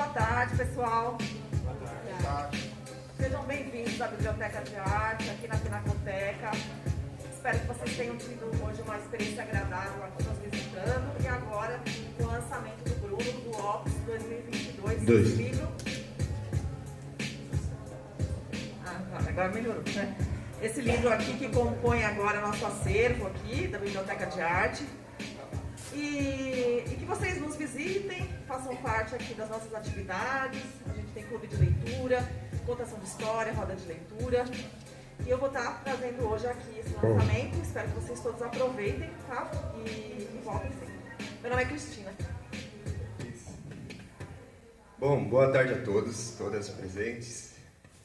tarde, pessoal. Boa tarde. Sejam bem-vindos à Biblioteca de Arte, aqui na Pinacoteca. Espero que vocês tenham tido hoje uma experiência agradável aqui nos visitando. E agora, o lançamento do Bruno, do Opus 2022, esse livro. Agora melhorou, né? Esse livro aqui que compõe agora nosso acervo aqui da Biblioteca de Arte. E que vocês nos visitem, façam parte aqui das nossas atividades. A gente tem clube de leitura, contação de história, roda de leitura. E eu vou estar trazendo hoje aqui esse lançamento. Espero que vocês todos aproveitem, tá? E voltem sempre. Meu nome é Cristina. Bom, boa tarde a todos, todas presentes.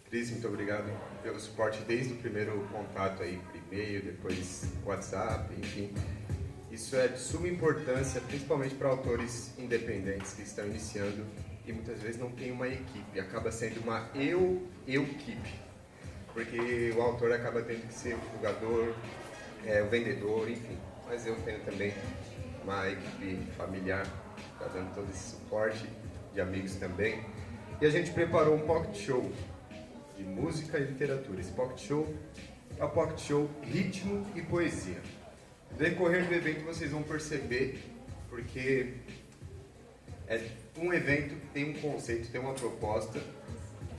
Cris, muito obrigado pelo suporte desde o primeiro contato aí por e-mail, depois WhatsApp, enfim. Isso é de suma importância, principalmente para autores independentes que estão iniciando e muitas vezes não tem uma equipe. Acaba sendo uma eu-equipe, porque o autor acaba tendo que ser o divulgador, o vendedor, enfim. Mas eu tenho também uma equipe familiar que está dando todo esse suporte, de amigos também. E a gente preparou um pocket show de música e literatura. Esse pocket show é o pocket show Ritmo e Poesia. No decorrer do evento vocês vão perceber, porque é um evento que tem um conceito, tem uma proposta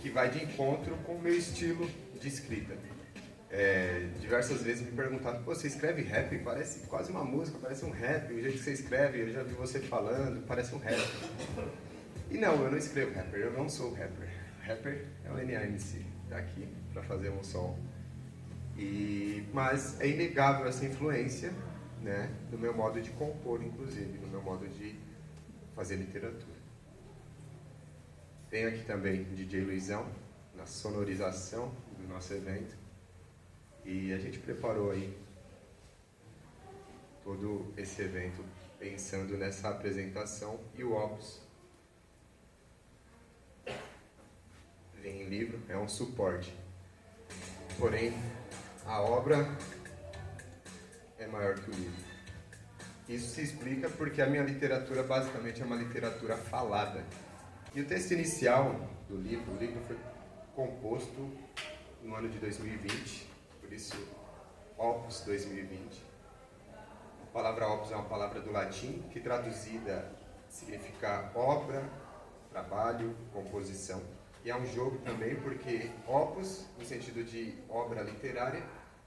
que vai de encontro com o meu estilo de escrita. Diversas vezes me perguntaram: você escreve rap? Parece quase uma música, parece um rap. O jeito que você escreve, eu já vi você falando, parece um rap. E não, eu não escrevo rapper, eu não sou rapper. Rapper é o NAMC, tá aqui para fazer um som. Mas é inegável essa influência, né, no meu modo de compor, inclusive, no meu modo de fazer literatura. Tenho aqui também o DJ Luizão, na sonorização do nosso evento. E a gente preparou aí todo esse evento pensando nessa apresentação e o Opus. Vem em livro, é um suporte. Porém, a obra é maior que o livro. Isso se explica porque a minha literatura basicamente é uma literatura falada. E o texto inicial do livro, o livro foi composto no ano de 2020, por isso Opus 2020. A palavra Opus é uma palavra do latim que traduzida significa obra, trabalho, composição. E é um jogo também porque Opus, no sentido de obra literária,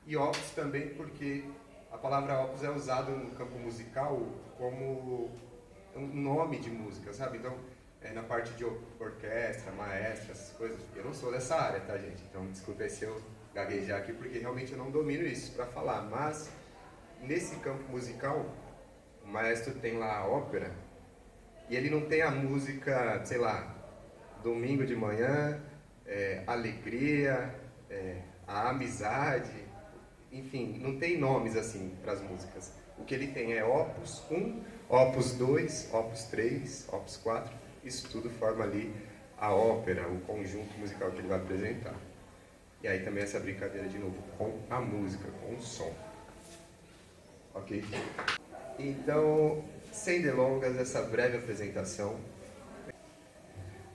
e Opus também porque a palavra Opus é usada no campo musical como um nome de música, sabe? Então, na parte de orquestra, maestra, essas coisas. Eu não sou dessa área, tá, gente? Então, desculpa se eu gaguejar aqui, porque realmente eu não domino isso para falar. Mas, nesse campo musical, o maestro tem lá a ópera, e ele não tem a música, sei lá, domingo de manhã, alegria, a amizade, enfim, não tem nomes assim para as músicas. O que ele tem é Opus 1, Opus 2, Opus 3, Opus 4, isso tudo forma ali a ópera, o conjunto musical que ele vai apresentar. E aí também essa brincadeira de novo com a música, com o som. Ok? Então, sem delongas, essa breve apresentação.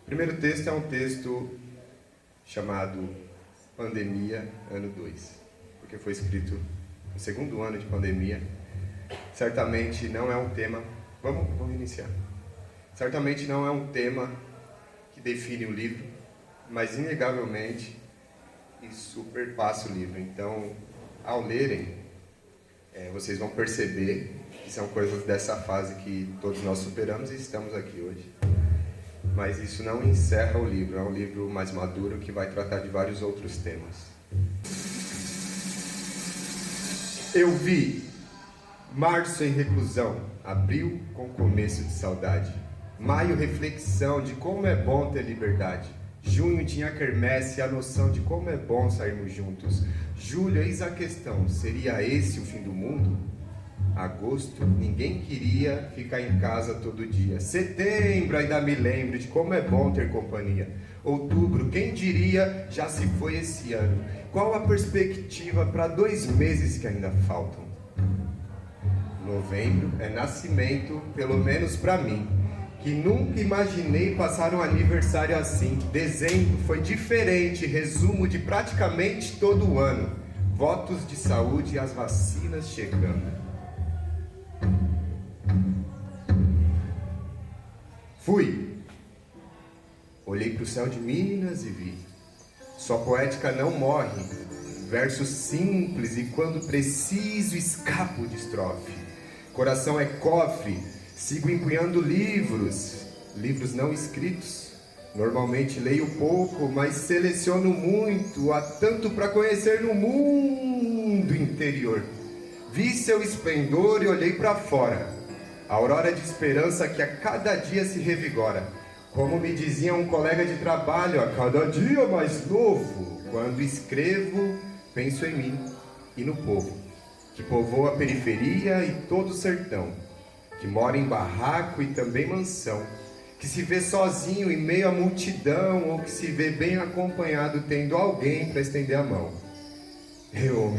O primeiro texto é um texto chamado Pandemia, ano 2, porque foi escrito no segundo ano de pandemia. Certamente não é um tema... Vamos iniciar. Certamente não é um tema que define o livro, mas inegavelmente isso perpassa o livro. Então, ao lerem, vocês vão perceber que são coisas dessa fase que todos nós superamos e estamos aqui hoje. Mas isso não encerra o livro, é um livro mais maduro que vai tratar de vários outros temas. Eu vi março em reclusão, abril com começo de saudade, maio reflexão de como é bom ter liberdade, junho tinha quermesse e a noção de como é bom sairmos juntos, julho eis a questão, seria esse o fim do mundo? Agosto, ninguém queria ficar em casa todo dia. Setembro, ainda me lembro de como é bom ter companhia. Outubro, quem diria, já se foi esse ano. Qual a perspectiva para 2 meses que ainda faltam? Novembro é nascimento, pelo menos para mim. que nunca imaginei passar um aniversário assim. Dezembro foi diferente, resumo de praticamente todo o ano. Votos de saúde e as vacinas chegando. Fui. Olhei para o céu de Minas e vi. Sua poética não morre. Versos simples e quando preciso escapo de estrofe. Coração é cofre. Sigo empunhando livros não escritos. Normalmente leio pouco, mas seleciono muito. Há tanto para conhecer no mundo interior. Vi seu esplendor e olhei para fora. A aurora de esperança que a cada dia se revigora. Como me dizia um colega de trabalho, a cada dia mais novo. Quando escrevo, penso em mim e no povo, que povoa a periferia e todo o sertão. Que mora em barraco e também mansão, que se vê sozinho em meio à multidão, ou que se vê bem acompanhado tendo alguém para estender a mão. Eu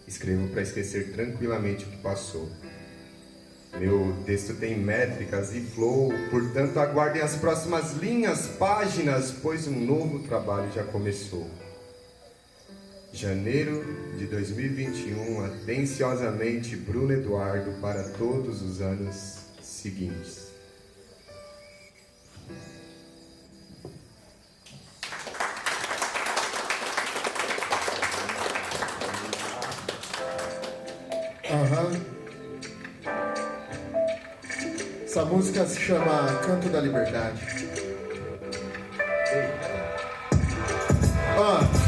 escrevo para esquecer tranquilamente o que passou. Meu texto tem métricas e flow, portanto aguardem as próximas linhas, páginas, pois um novo trabalho já começou. Janeiro de 2021, atenciosamente Bruno Eduardo para todos os anos seguintes. Essa música se chama Canto da Liberdade.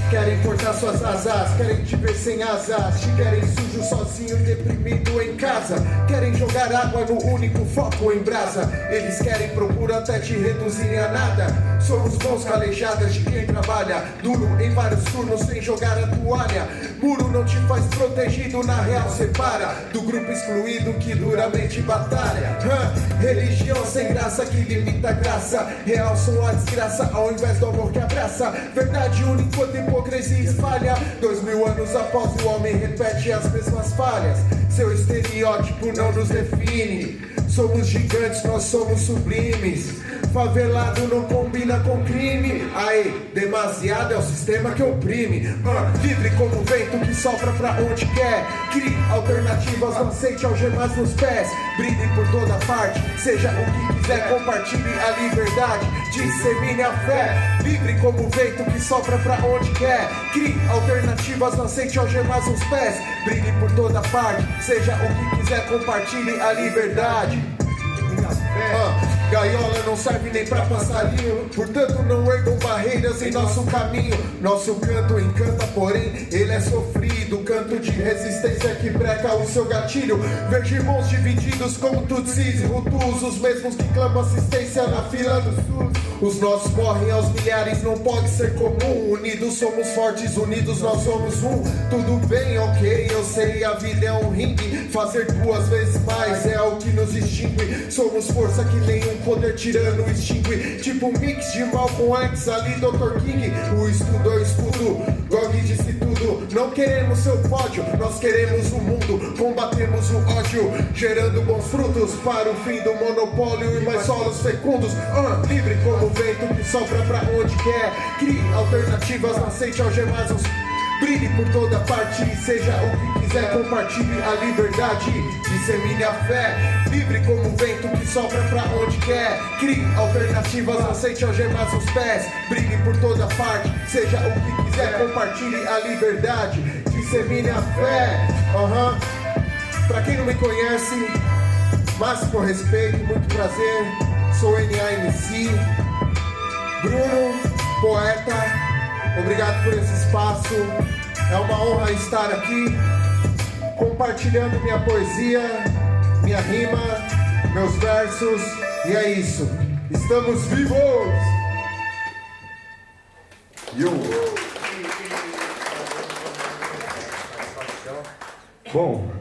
Querem cortar suas asas, querem te ver sem asas, te querem sujo, sozinho, deprimido em casa. Querem jogar água no único foco em brasa. Eles querem, procuram até te reduzirem a nada. Somos mãos calejadas de quem trabalha duro em vários turnos sem jogar a toalha. Muro não te faz protegido, na real separa do grupo excluído que duramente batalha. Religião sem graça que limita a graça. Real são a desgraça ao invés do amor que abraça. Verdade única enquanto hipocrisia espalha. 2000 anos após o homem repete as mesmas falhas. Seu estereótipo não nos define. Somos gigantes, nós somos sublimes. Favelado não combina com crime. Aí, demasiado é o sistema que oprime. Livre como o vento que sopra pra onde quer. Crie alternativas, não aceite algemas nos pés. Brilhe por toda parte, seja o que quiser. Compartilhe a liberdade, dissemine a fé. Livre como o vento que sopra pra onde quer. Crie alternativas, não aceite algemas nos pés. Brilhe por toda parte, seja o que quiser. Compartilhe a liberdade. Gaiola não serve nem pra passarinho, portanto não ergam barreiras em nosso caminho. Nosso canto encanta, porém ele é sofrido. Canto de resistência que breca o seu gatilho. Vejo irmãos divididos como Tutsis e Hutus, os mesmos que clamam assistência na fila do SUS. Os nossos morrem aos milhares, não pode ser comum. Unidos somos fortes, unidos nós somos um. Tudo bem, ok, eu sei, a vida é um ringue. Fazer 2 vezes mais é o que nos extingue. Somos força que nenhum poder tirano extingue. Tipo um mix de Malcolm X, ali Dr. King. O estudo é o escudo, Gog disse tudo. Não queremos seu pódio, nós queremos o mundo. Combatemos o ódio, gerando bons frutos para o fim do monopólio e mais solos fecundos. Livre como o vento que sopra pra onde quer. Crie alternativas, não aceite algemas. Brilhe por toda parte, seja o que quiser. Compartilhe a liberdade, dissemine a fé. Livre como o vento que sopra pra onde quer. Crie alternativas, aceite algemas nos pés. Brilhe por toda parte, seja o que quiser. Compartilhe a liberdade, dissemine a fé. Pra quem não me conhece, máximo respeito, muito prazer. Sou NAMC, Bruno, poeta. Obrigado por esse espaço. É uma honra estar aqui compartilhando minha poesia, minha rima, meus versos. E é isso. Estamos vivos! Bom,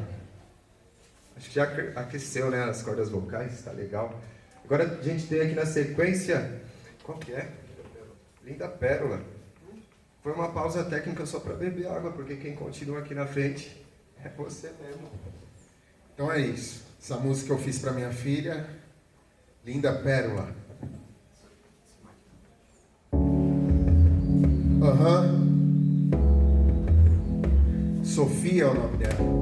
acho que já aqueceu, né, as cordas vocais, tá legal. Agora a gente tem aqui na sequência, qual que é? Linda Pérola. Foi uma pausa técnica só para beber água, porque quem continua aqui na frente é você mesmo. Então é isso. Essa música eu fiz para minha filha. Linda pérola. Sofia é o nome dela.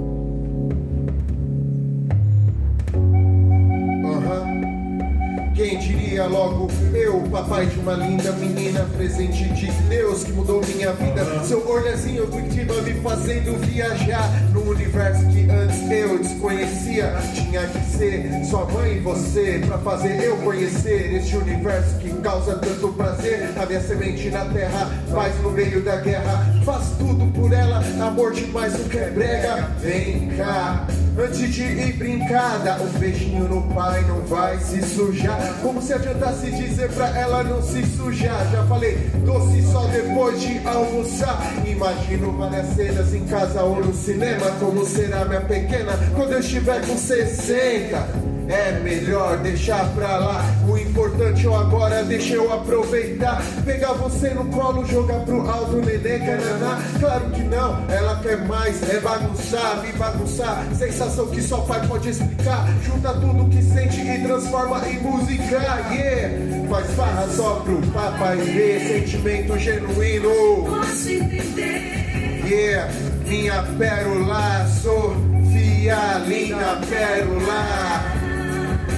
Quem diria logo eu, papai de uma linda menina, presente de Deus que mudou minha vida. Seu olhazinho cultiva me fazendo viajar no universo que antes eu desconhecia. Tinha que ser sua mãe e você pra fazer eu conhecer este universo que causa tanto prazer. A minha semente na terra, paz no meio da guerra. Faz tudo por ela, amor demais não quer brega. Vem cá, antes de ir brincar, dá um beijinho no pai, não vai se sujar. Como se adiantasse dizer pra ela não se sujar. Já falei, doce só depois de almoçar. Imagino várias cenas em casa ou no cinema. Como será minha pequena quando eu estiver com 60? É melhor deixar pra lá. O importante é agora, deixa eu aproveitar. Pegar você no colo, jogar pro alto, neném, cananá. Claro que não, ela quer mais, é bagunçar, me bagunçar. Sensação que só pai pode explicar. Junta tudo que sente e transforma em música, yeah. Faz farra só pro papai ver, sentimento genuíno. Posso entender, yeah. Minha pérola, Sofia, linda pérola.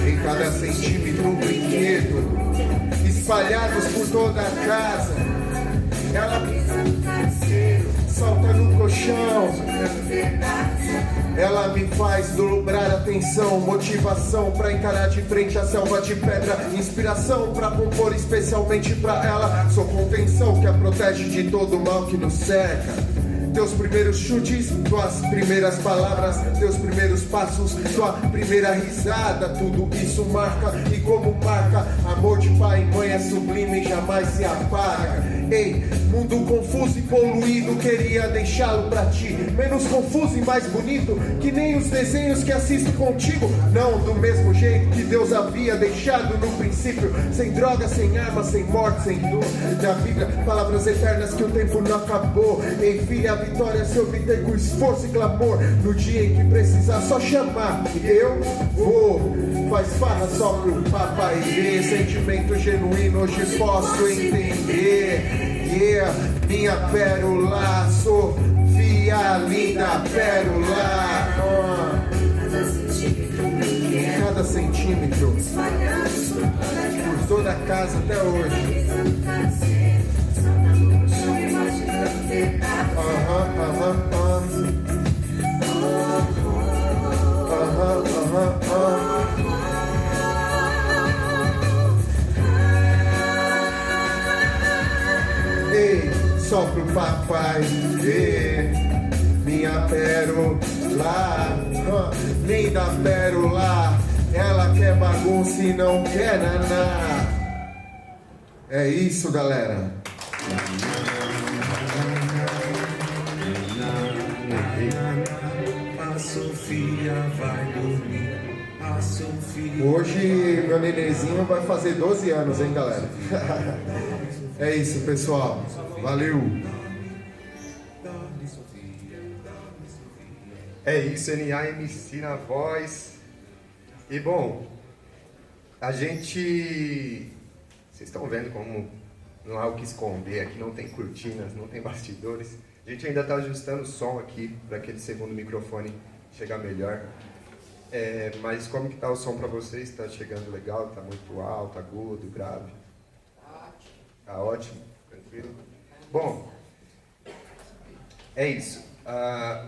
Em cada centímetro um brinquedo, espalhados por toda a casa. Ela salta no colchão. Ela me faz dobrar atenção, motivação pra encarar de frente a selva de pedra, inspiração pra compor especialmente pra ela. Sou contenção que a protege de todo o mal que nos cerca. Teus primeiros chutes, tuas primeiras palavras, teus primeiros passos, tua primeira risada, tudo isso marca. E como marca, amor de pai e mãe é sublime e jamais se apaga. Ei, mundo confuso e poluído, queria deixá-lo pra ti menos confuso e mais bonito, que nem os desenhos que assisto contigo. Não do mesmo jeito que Deus havia deixado no princípio, sem droga, sem arma, sem morte, sem dor. Da Bíblia, palavras eternas que o tempo não acabou. Ei, filha, a vitória se obter com esforço e clamor. No dia em que precisar, só chamar e eu vou. Faz farra só pro papai ver, sentimento genuíno hoje posso entender. Yeah, minha pérola, Sofia, linda pérola. Cada centímetro, por toda a casa até hoje. Ei, só pro papai ver minha pérola, linda pérola. Ela quer bagunça e não quer naná. É isso, galera. A Sofia vai dormir. A Sofia. Hoje meu nenenzinho vai fazer 12 anos, hein, galera? É isso, pessoal. Valeu. É isso, NAMC na voz. E bom, a gente... Vocês estão vendo como não há o que esconder, aqui não tem cortinas, não tem bastidores. A gente ainda está ajustando o som aqui para aquele segundo microfone chegar melhor. Mas como que está o som para vocês? Está chegando legal? Está muito alto, agudo, grave? Tá ótimo, tranquilo. Bom, é isso.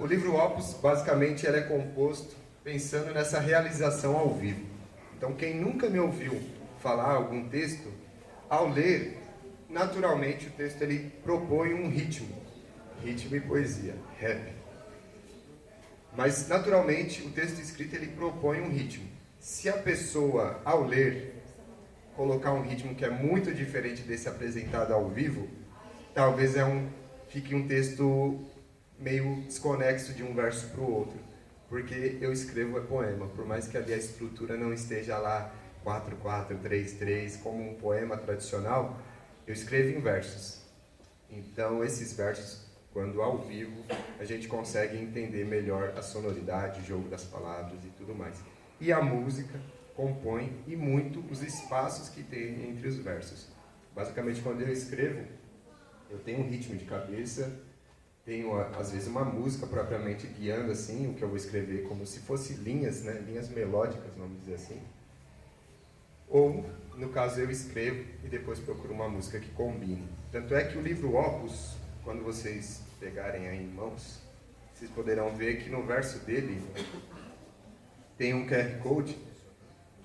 O livro Opus, basicamente, ele é composto pensando nessa realização ao vivo. Então, quem nunca me ouviu falar algum texto, ao ler, naturalmente o texto ele propõe um ritmo e poesia, rap. Mas, naturalmente, o texto escrito ele propõe um ritmo. Se a pessoa, ao ler, colocar um ritmo que é muito diferente desse apresentado ao vivo, talvez fique um texto meio desconexo de um verso para o outro. Porque eu escrevo poema, por mais que ali a estrutura não esteja lá 4-4, 3-3, como um poema tradicional, eu escrevo em versos. Então, esses versos, quando ao vivo, a gente consegue entender melhor a sonoridade, o jogo das palavras e tudo mais. E a música compõe e muito os espaços que tem entre os versos. Basicamente, quando eu escrevo, eu tenho um ritmo de cabeça, tenho às vezes uma música propriamente guiando assim o que eu vou escrever, como se fosse linhas, né? Linhas melódicas, vamos dizer assim. Ou, no caso, eu escrevo e depois procuro uma música que combine. Tanto é que o livro Opus, quando vocês pegarem aí em mãos, vocês poderão ver que no verso dele tem um QR Code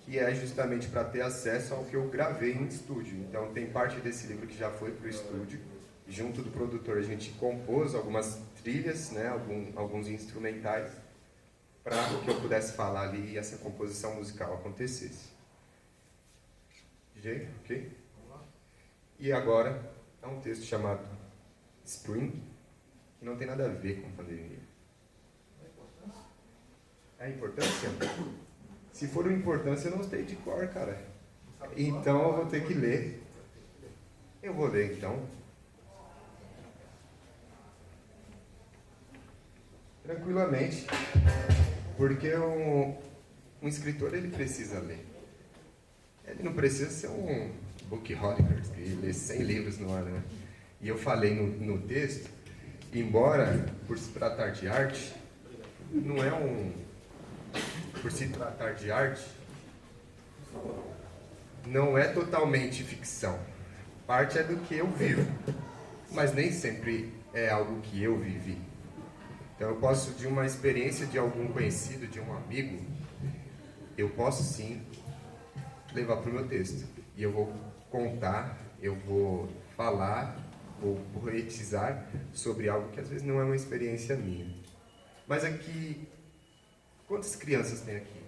que é justamente para ter acesso ao que eu gravei em estúdio. Então tem parte desse livro que já foi para o estúdio. Junto do produtor a gente compôs algumas trilhas, né, alguns instrumentais, para que eu pudesse falar ali e essa composição musical acontecesse. DJ, ok? E agora é um texto chamado Spring, que não tem nada a ver com pandemia. É a importância? Se for uma importância, eu não sei de cor, cara. Então eu vou ter que ler. Eu vou ler então. Tranquilamente. Porque um escritor, ele precisa ler. Ele não precisa ser um bookaholic, que lê 100 livros no ano, né? E eu falei no texto, embora por se tratar de arte, não é por se tratar de arte, não é totalmente ficção. Parte é do que eu vivo, mas nem sempre é algo que eu vivi. Então eu posso, de uma experiência de algum conhecido, de um amigo, eu posso sim levar para o meu texto. E eu vou contar, eu vou falar, vou poetizar sobre algo que às vezes não é uma experiência minha. Mas aqui, quantas crianças tem aqui?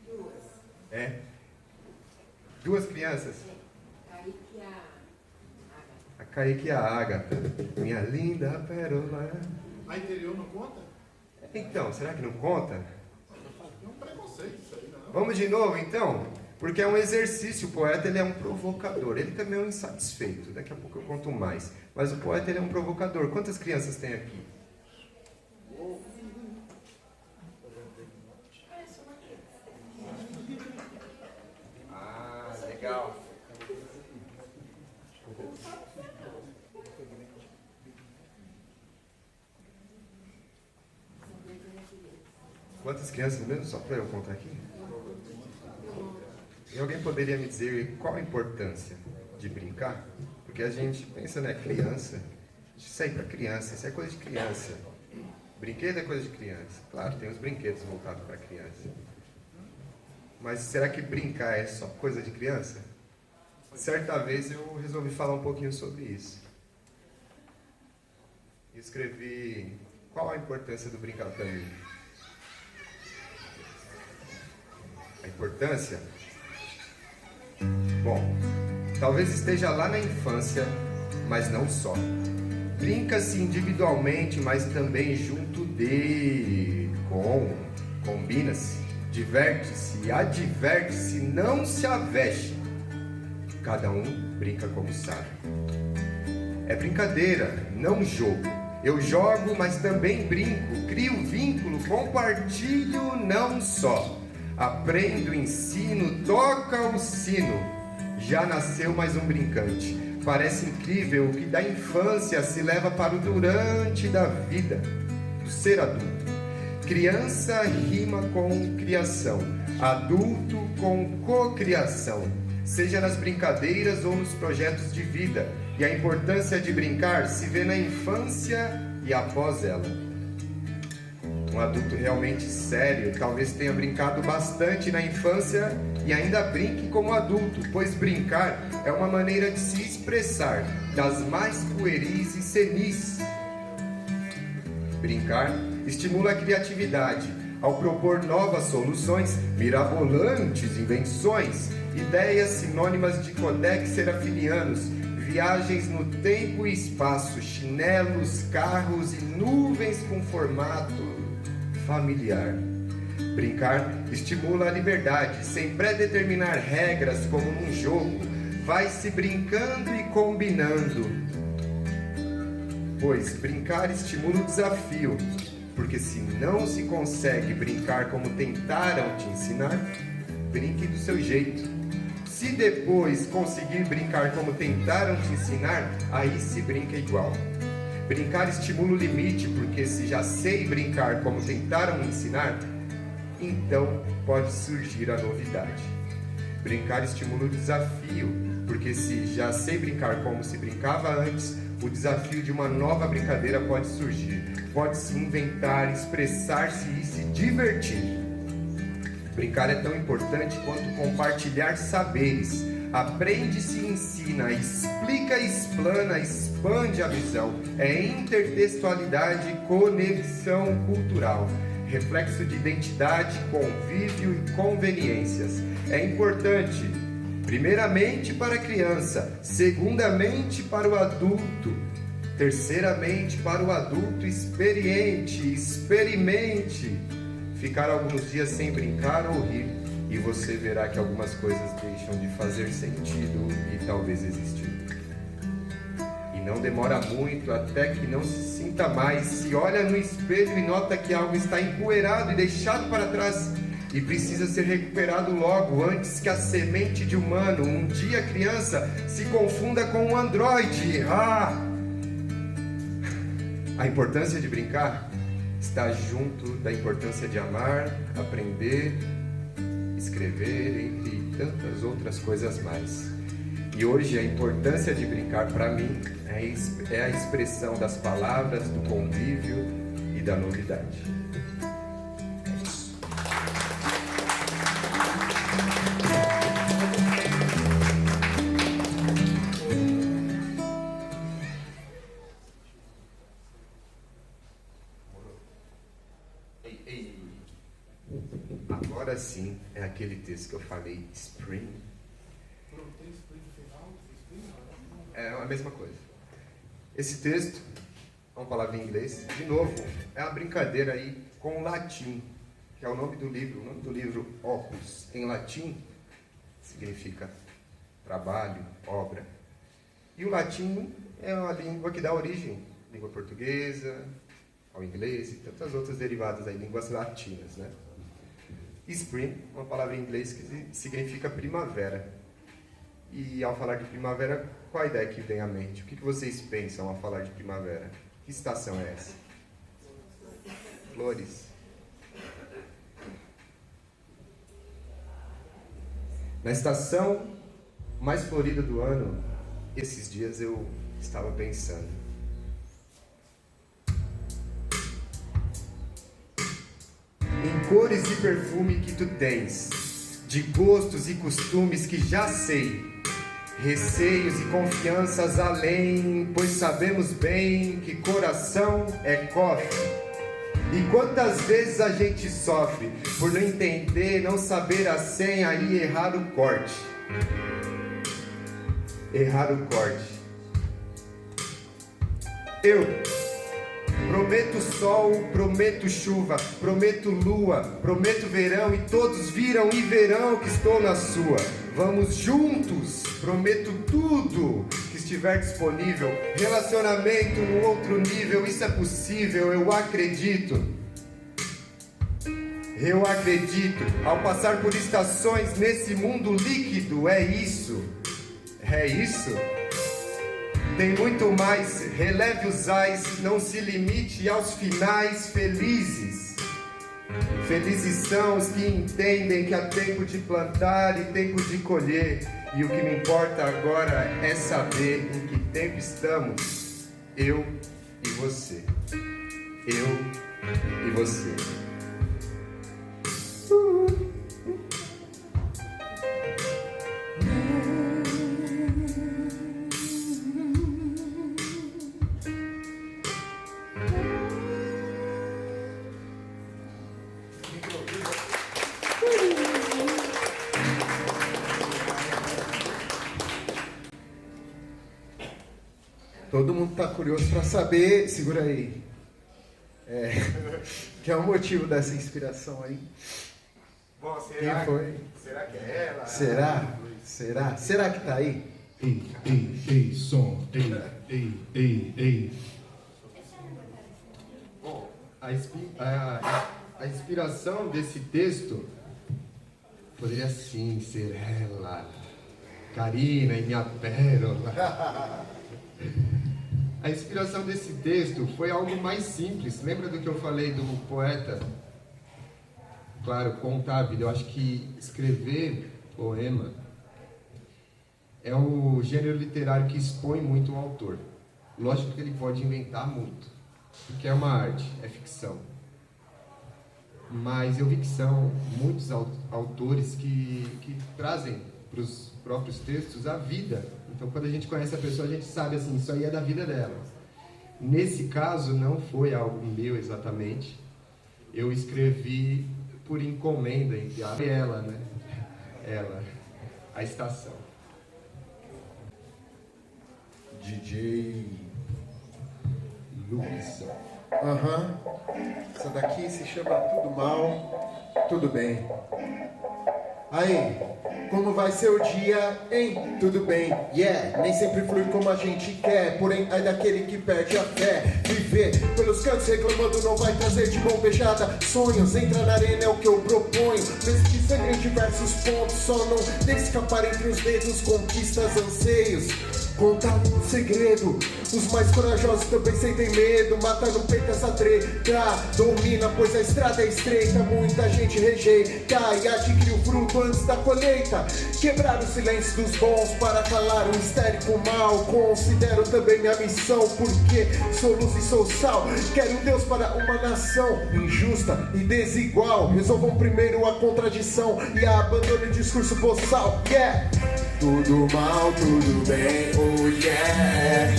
2. É? 2 crianças? Kaique e a Agatha. A Kaique e a Agatha. Minha linda pérola. A interior não conta? Então, será que não conta? Tem um preconceito isso aí, não? Vamos de novo, então? Porque é um exercício. O poeta, ele é um provocador. Ele também é um insatisfeito. Daqui a pouco eu conto mais. Mas o poeta, ele é um provocador. Quantas crianças tem aqui? Ah, legal. Quantas crianças mesmo? Só para eu contar aqui. E alguém poderia me dizer qual a importância de brincar? Porque a gente pensa, né, criança. Isso aí para criança, isso é coisa de criança. Brinquedo é coisa de criança. Claro, tem os brinquedos voltados para criança. Mas será que brincar é só coisa de criança? Certa vez eu resolvi falar um pouquinho sobre isso. Escrevi qual a importância do brincar para mim. A importância? Bom, talvez esteja lá na infância, mas não só. Brinca-se individualmente, mas também junto combina-se, diverte-se, adverte-se, não se aveste. Cada um brinca como sabe. É brincadeira, não jogo. Eu jogo, mas também brinco, crio vínculo, compartilho não só. Aprendo, ensino, toca o sino. Já nasceu mais um brincante. Parece incrível o que da infância se leva para o durante da vida, do ser adulto. Criança rima com criação, adulto com cocriação, seja nas brincadeiras ou nos projetos de vida. E a importância de brincar se vê na infância e após ela. Um adulto realmente sério talvez tenha brincado bastante na infância e ainda brinque como adulto, pois brincar é uma maneira de se expressar das mais pueris e senis. Brincar estimula a criatividade ao propor novas soluções, mirabolantes invenções, ideias sinônimas de codex serafinianos, viagens no tempo e espaço, chinelos, carros e nuvens com formato familiar. Brincar estimula a liberdade, sem pré-determinar regras como num jogo. Vai-se brincando e combinando. Pois brincar estimula o desafio, Porque se não se consegue brincar como tentaram te ensinar, brinque do seu jeito. Se depois conseguir brincar como tentaram te ensinar, aí se brinca igual. Brincar estimula o limite, porque se já sei brincar como tentaram me ensinar, então pode surgir a novidade. Brincar estimula o desafio, porque se já sei brincar como se brincava antes, o desafio de uma nova brincadeira pode surgir. Pode-se inventar, expressar-se e se divertir. Brincar é tão importante quanto compartilhar saberes. Aprende-se e ensina, explica e explana, expande a visão. É intertextualidade, conexão cultural, reflexo de identidade, convívio e conveniências. É importante, primeiramente para a criança, segundamente para o adulto, terceiramente para o adulto experiente. Experimente ficar alguns dias sem brincar ou rir, e você verá que algumas coisas deixam de fazer sentido e talvez existir. E não demora muito até que não se sinta mais. Se olha no espelho e nota que algo está empoeirado e deixado para trás e precisa ser recuperado logo, antes que a semente de humano, um dia criança, se confunda com um androide. A importância de brincar está junto da importância de amar, aprender, escrever, entre tantas outras coisas mais. E hoje a importância de brincar para mim é a expressão das palavras, do convívio e da novidade. É isso. Agora sim é aquele texto que eu falei, Spring. É a mesma coisa. Esse texto é uma palavra em inglês. De novo, é uma brincadeira aí com o latim, que é o nome do livro. O nome do livro, Opus, em latim, significa trabalho, obra. E o latim é uma língua que dá origem à língua portuguesa, ao inglês e tantas outras derivadas aí, línguas latinas, né? Spring, uma palavra em inglês que significa primavera. E ao falar de primavera, qual a ideia que vem à mente? O que vocês pensam ao falar de primavera? Que estação é essa? Flores. Na estação mais florida do ano, esses dias eu estava pensando. Em cores e perfume que tu tens, de gostos e costumes que já sei, receios e confianças além, pois sabemos bem que coração é cofre. E quantas vezes a gente sofre por não entender, não saber a senha e errar o corte. Errar o corte. Eu prometo sol, prometo chuva, prometo lua, prometo verão, e todos viram e verão que estou na sua. Vamos juntos, prometo tudo que estiver disponível. Relacionamento no outro nível, isso é possível, eu acredito. Eu acredito, ao passar por estações nesse mundo líquido, é isso. É isso. Tem muito mais, releve os ais, não se limite aos finais felizes. Felizes são os que entendem que há tempo de plantar e tempo de colher. E o que me importa agora é saber em que tempo estamos, eu e você. Eu e você. Todo mundo está curioso para saber, segura aí, que é o motivo dessa inspiração aí. Bom, Quem foi? Será que é ela? Será? Será que está aí? Ei, som, ei. Bom, A inspiração desse texto poderia sim ser ela, Karina e minha pérola. A inspiração desse texto foi algo mais simples. Lembra do que eu falei do poeta? Claro, contar a vida. Eu acho que escrever poema é o gênero literário que expõe muito o autor. Lógico que ele pode inventar muito, porque é uma arte, é ficção. Mas eu vi que são muitos autores que trazem para os próprios textos a vida. Então, quando a gente conhece a pessoa, a gente sabe assim, isso aí é da vida dela. Nesse caso, não foi algo meu exatamente. Eu escrevi por encomenda, entre ela, né? Ela, a estação. DJ Luiz. Essa daqui se chama Tudo Mal, Tudo Bem. Aí, como vai ser o dia, hein? Tudo bem, yeah. Nem sempre flui como a gente quer, porém é daquele que perde a fé. Viver pelos cantos reclamando não vai trazer de mão beijada sonhos. Entra na arena é o que eu proponho, mesmo que sangue em diversos pontos. Só não deixe escapar entre os dedos conquistas, anseios. Contar um segredo, os mais corajosos também sentem medo. Mata no peito essa treta, domina, pois a estrada é estreita. Muita gente rejeita e adquire o fruto antes da colheita. Quebrar o silêncio dos bons para calar o histérico mal. Considero também minha missão, porque sou luz e sou sal. Quero Deus para uma nação injusta e desigual. Resolvam primeiro a contradição e abandone o discurso boçal, yeah. Tudo mal, tudo bem, oh yeah.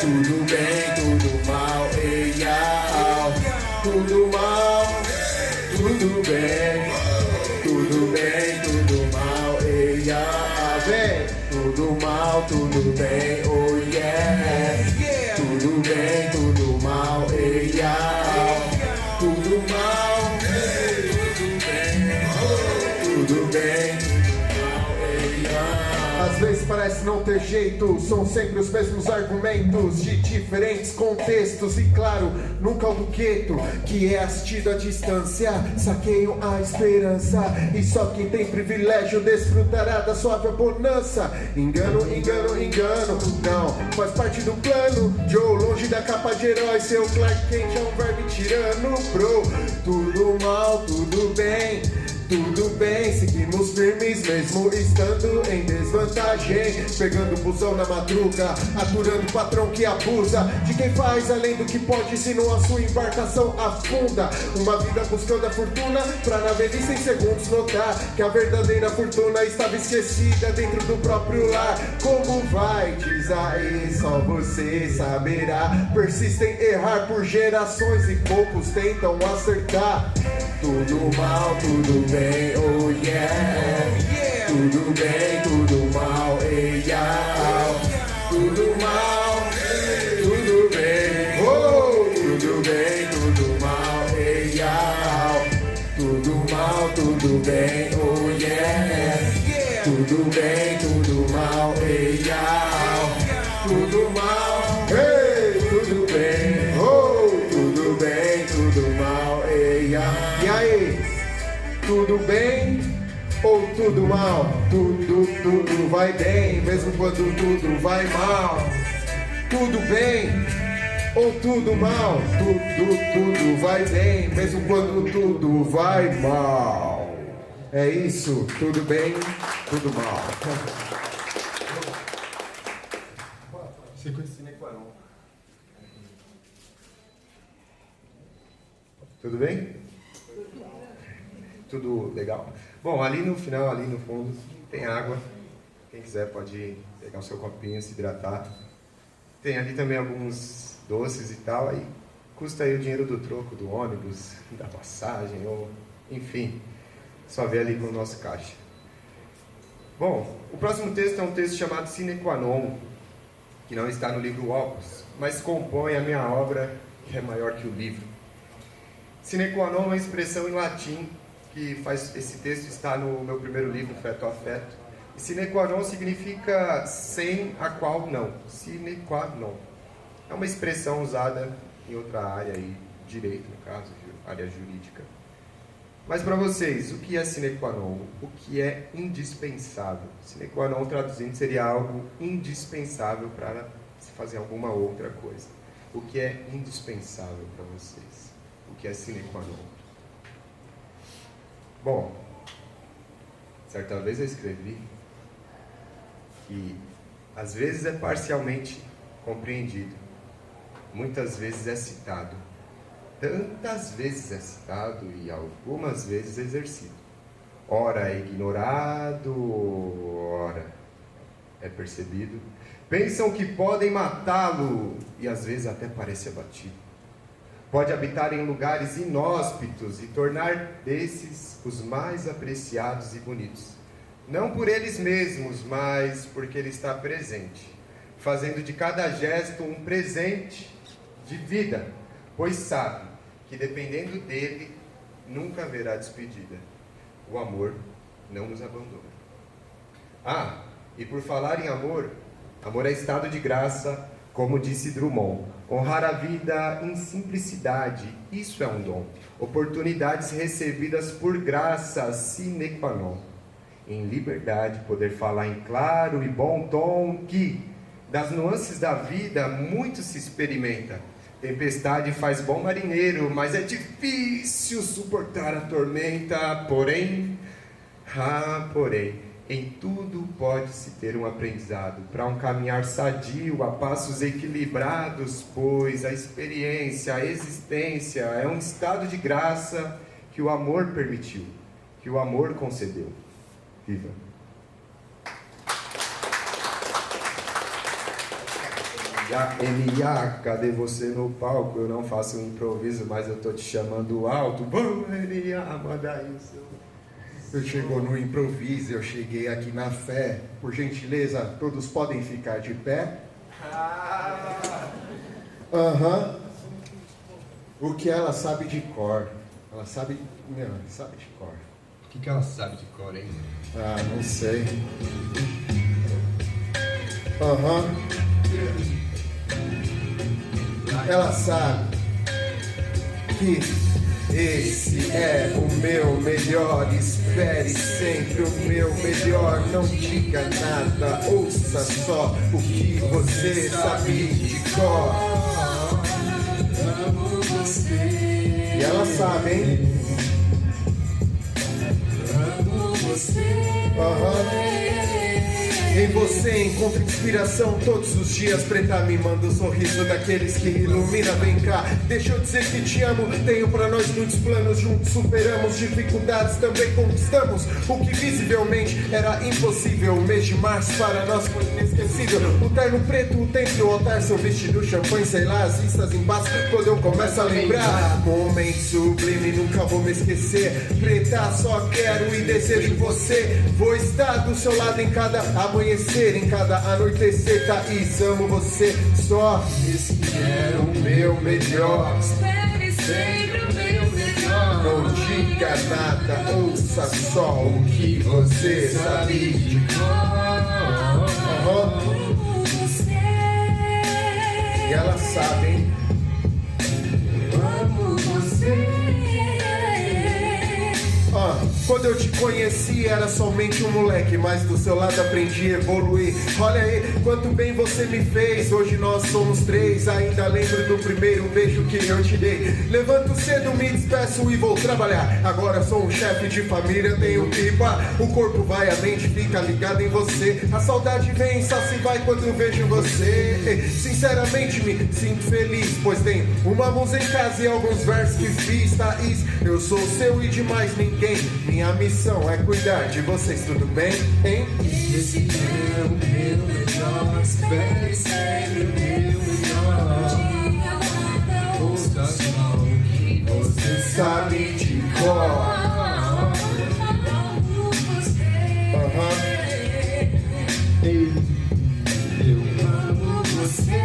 Tudo bem, tudo mal, yeah. Tudo mal, tudo bem. Tudo bem, tudo mal, yeah. Vem, tudo mal, tudo bem, oh yeah. Tudo bem, tudo mal, yeah. Tudo mal, tudo bem. Às vezes parece não ter jeito, são sempre os mesmos argumentos de diferentes contextos e claro, nunca o gueto que é assistido à distância. Saqueiam a esperança e só quem tem privilégio desfrutará da suave bonança. Engano, engano, engano, não faz parte do plano. Joe, longe da capa de herói, seu Clark Kent é um verme tirano, bro. Tudo mal, tudo bem. Tudo bem, seguimos firmes mesmo estando em desvantagem. Pegando busão na madruga, aturando o patrão que abusa de quem faz além do que pode, senão a sua embarcação afunda. Uma vida buscando a fortuna pra na velhice em segundos notar que a verdadeira fortuna estava esquecida dentro do próprio lar. Como vai? Diz aí, só você saberá. Persistem em errar por gerações e poucos tentam acertar. Tudo mal, tudo bem, oh yeah. Tudo bem, tudo mal, yeah. Tudo mal, tudo bem, oh. Tudo bem, tudo mal, yeah. Tudo mal, tudo bem, oh yeah. Tudo bem, tudo mal, yeah. Tudo mal, hey, tudo bem, oh. Tudo bem, tudo mal, yeah. E aí, tudo bem ou tudo mal? Tudo vai bem, mesmo quando tudo vai mal. Tudo bem ou tudo mal? Tudo vai bem, mesmo quando tudo vai mal. É isso, tudo bem, tudo mal. Sequência sine qua non. Tudo bem? Tudo legal? Bom, ali no final, ali no fundo, tem água. Quem quiser pode pegar o seu copinho, se hidratar. Tem ali também alguns doces e tal. Aí custa aí o dinheiro do troco, do ônibus, da passagem, ou enfim. Só ver ali com o nosso caixa. Bom, o próximo texto é um texto chamado Sine qua non, que não está no livro Opus, mas compõe a minha obra, que é maior que o livro. Sine qua non é uma expressão em latim que faz esse texto está no meu primeiro livro, Feto a Feto. E sine qua non significa sem a qual não. Sine qua non. É uma expressão usada em outra área aí direito, no caso, área jurídica. Mas para vocês, o que é sine qua non? O que é indispensável? Sine qua non, traduzindo, seria algo indispensável para se fazer alguma outra coisa. O que é indispensável para vocês? O que é sine qua non? Bom, certa vez eu escrevi que às vezes é parcialmente compreendido, muitas vezes é citado, tantas vezes é citado e algumas vezes exercido. Ora é ignorado, ora é percebido. Pensam que podem matá-lo e às vezes até parece abatido. Pode habitar em lugares inóspitos e tornar desses os mais apreciados e bonitos. Não por eles mesmos, mas porque ele está presente, fazendo de cada gesto um presente de vida, pois sabe que dependendo dele, nunca haverá despedida. O amor não nos abandona. Ah, e por falar em amor, amor é estado de graça, como disse Drummond. Honrar a vida em simplicidade, isso é um dom. Oportunidades recebidas por graça, sine qua non. Em liberdade, poder falar em claro e bom tom que, das nuances da vida, muito se experimenta. Tempestade faz bom marinheiro, mas é difícil suportar a tormenta. Porém, em tudo pode-se ter um aprendizado, para um caminhar sadio, a passos equilibrados, pois a experiência, a existência é um estado de graça que o amor permitiu, que o amor concedeu. Viva! Elia, cadê você no palco? Eu não faço um improviso, mas eu tô te chamando alto. Vamos, Elia, manda aí o seu... Eu chegou no improviso, eu cheguei aqui na fé. Por gentileza, todos podem ficar de pé? O que ela sabe de cor? Ela sabe... sabe de cor. O que ela sabe de cor, hein? Ah, não sei. Ela sabe que esse é o meu melhor. Espere sempre o meu melhor. Não diga nada, ouça só o que você sabe de cor. E ela sabe, hein? Em você encontro inspiração todos os dias. Preta me manda o sorriso daqueles que ilumina. Vem cá, deixa eu dizer que te amo. Tenho pra nós muitos planos, juntos superamos dificuldades, também conquistamos o que visivelmente era impossível. O mês de março para nós foi inesquecível. O terno preto, o templo, o altar, seu vestido, champanhe, sei lá, as vistas embaixo, quando eu começo a lembrar. Momento sublime, nunca vou me esquecer. Preta, só quero e desejo você. Vou estar do seu lado em cada amanhecer, em cada anoitecer. Thaís, amo você só. Esse é o meu melhor. Espere sempre o meu melhor. Não diga nada, ouça só o que você sabe de cor. E ela sabe, hein? Eu amo você. Quando eu te conheci era somente um moleque, mas do seu lado aprendi a evoluir. Olha aí quanto bem você me fez. Hoje nós somos três. Ainda lembro do primeiro beijo que eu te dei. Levanto cedo, me despeço e vou trabalhar. Agora sou um chefe de família, tenho pipa. O corpo vai, a mente fica ligada em você. A saudade vem, só se vai quando vejo você. Sinceramente me sinto feliz, pois tenho uma música em casa e alguns versos que fiz. Thaís, eu sou seu e de mais ninguém. Minha missão é cuidar de vocês, tudo bem, hein? Esse é o meu melhor. Espere sempre o meu melhor. Ouça só o que você sabe de cor. Eu amo você.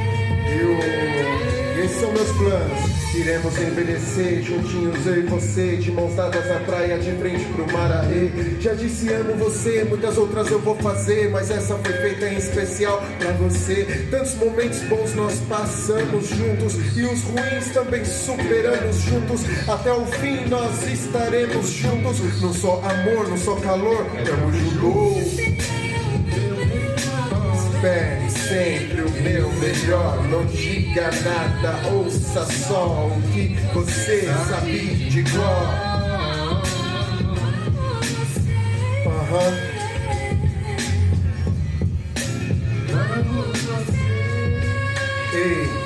Esses são meus planos. Iremos envelhecer juntinhos, eu e você, de mãos dadas na praia, de frente pro Maraê. Já disse amo você, muitas outras eu vou fazer, mas essa foi feita em especial pra você. Tantos momentos bons nós passamos juntos, e os ruins também superamos juntos. Até o fim nós estaremos juntos, não só amor, não só calor, tamo juntos. Espere sempre o meu melhor, não diga nada, ouça só o que você sabe de cor. Ei.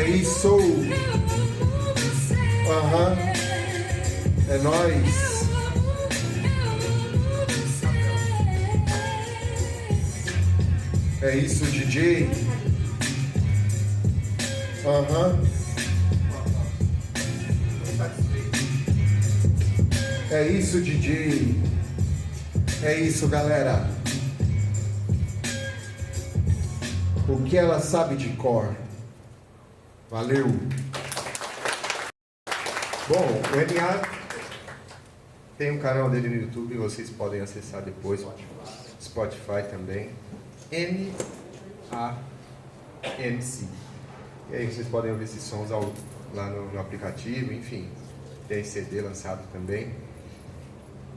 Isso. É nóis. É isso, DJ. É isso, DJ. É isso, galera. O que ela sabe de cor. Valeu. Bom, o NA tem um canal dele no YouTube, vocês podem acessar depois. Spotify também. NAMC. E aí vocês podem ouvir esses sons lá no aplicativo, enfim. Tem CD lançado também.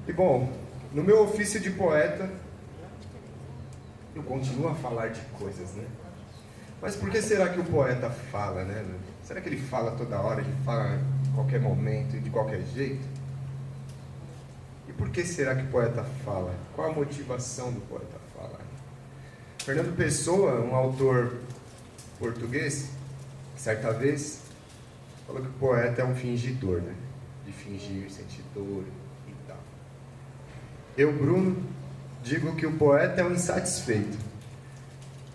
E bom, no meu ofício de poeta, eu continuo a falar de coisas, né? Mas por que será que o poeta fala, né? Será que ele fala toda hora, ele fala em qualquer momento e de qualquer jeito? E por que será que o poeta fala? Qual a motivação do poeta falar? Fernando Pessoa, um autor português, certa vez falou que o poeta é um fingidor, né? De fingir, sentir dor e tal. Eu, Bruno, digo que o poeta é um insatisfeito.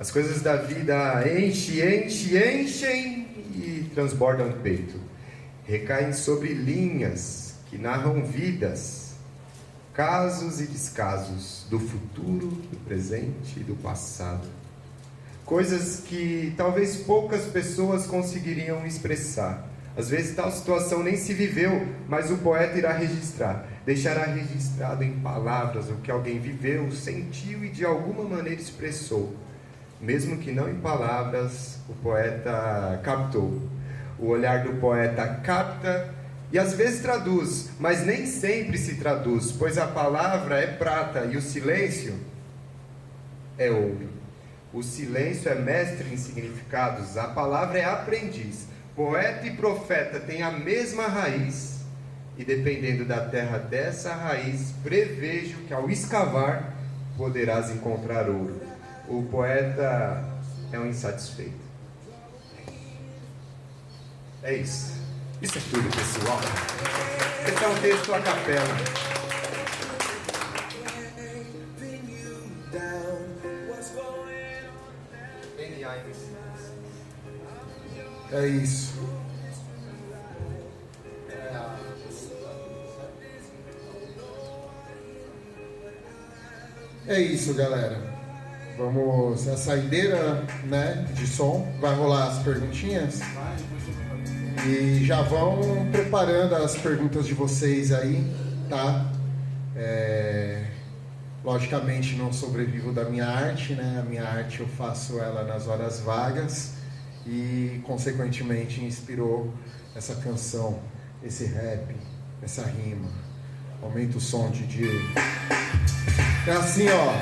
As coisas da vida enchem e transbordam o peito. Recaem sobre linhas que narram vidas, casos e descasos do futuro, do presente e do passado. Coisas que talvez poucas pessoas conseguiriam expressar. Às vezes tal situação nem se viveu, mas o poeta irá registrar. Deixará registrado em palavras o que alguém viveu, sentiu e de alguma maneira expressou. Mesmo que não em palavras, o poeta captou. O olhar do poeta capta e às vezes traduz, mas nem sempre se traduz, pois a palavra é prata e o silêncio é ouro. O silêncio é mestre em significados, a palavra é aprendiz. Poeta e profeta têm a mesma raiz, e dependendo da terra dessa raiz, prevejo que ao escavar poderás encontrar ouro. O poeta é um insatisfeito. É isso. Isso é tudo, pessoal. Esse é um texto a capela. É isso. É isso, galera. Vamos, a saideira, né, de som, vai rolar as perguntinhas e já vão preparando as perguntas de vocês aí, tá? Logicamente não sobrevivo da minha arte, né? A minha arte eu faço ela nas horas vagas e consequentemente inspirou essa canção, esse rap, essa rima. Aumenta o som, DJ. É assim, ó.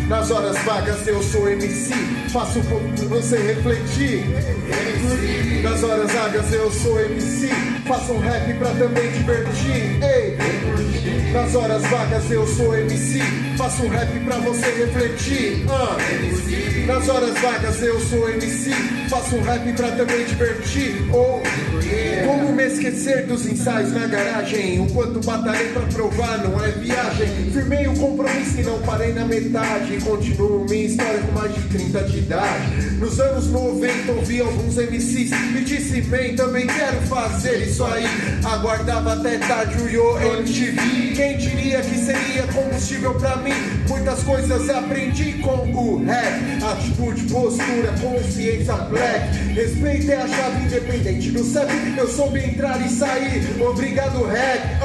Nas horas vagas eu sou MC, faço um pouco de você refletir. Nas horas vagas eu sou MC, faço um rap pra também divertir. Ei. Nas horas vagas eu sou MC, faço um rap pra você refletir. Nas horas vagas eu sou MC, faço um rap pra também divertir. Como me esquecer dos ensaios na garagem? O quanto batalhei pra provar não é viagem. Firmei o compromisso e não parei na metade. cidade. Continuo minha história com mais de 30 de idade. Nos anos 90 ouvi alguns MCs e disse, man, também quero fazer isso aí. Aguardava até tarde o Yo MTV. Quem diria que seria combustível pra mim? Muitas coisas aprendi com o rap. Atitude, postura, consciência black. Respeito é a chave independente do CEP. Eu soube entrar e sair. Obrigado, rap.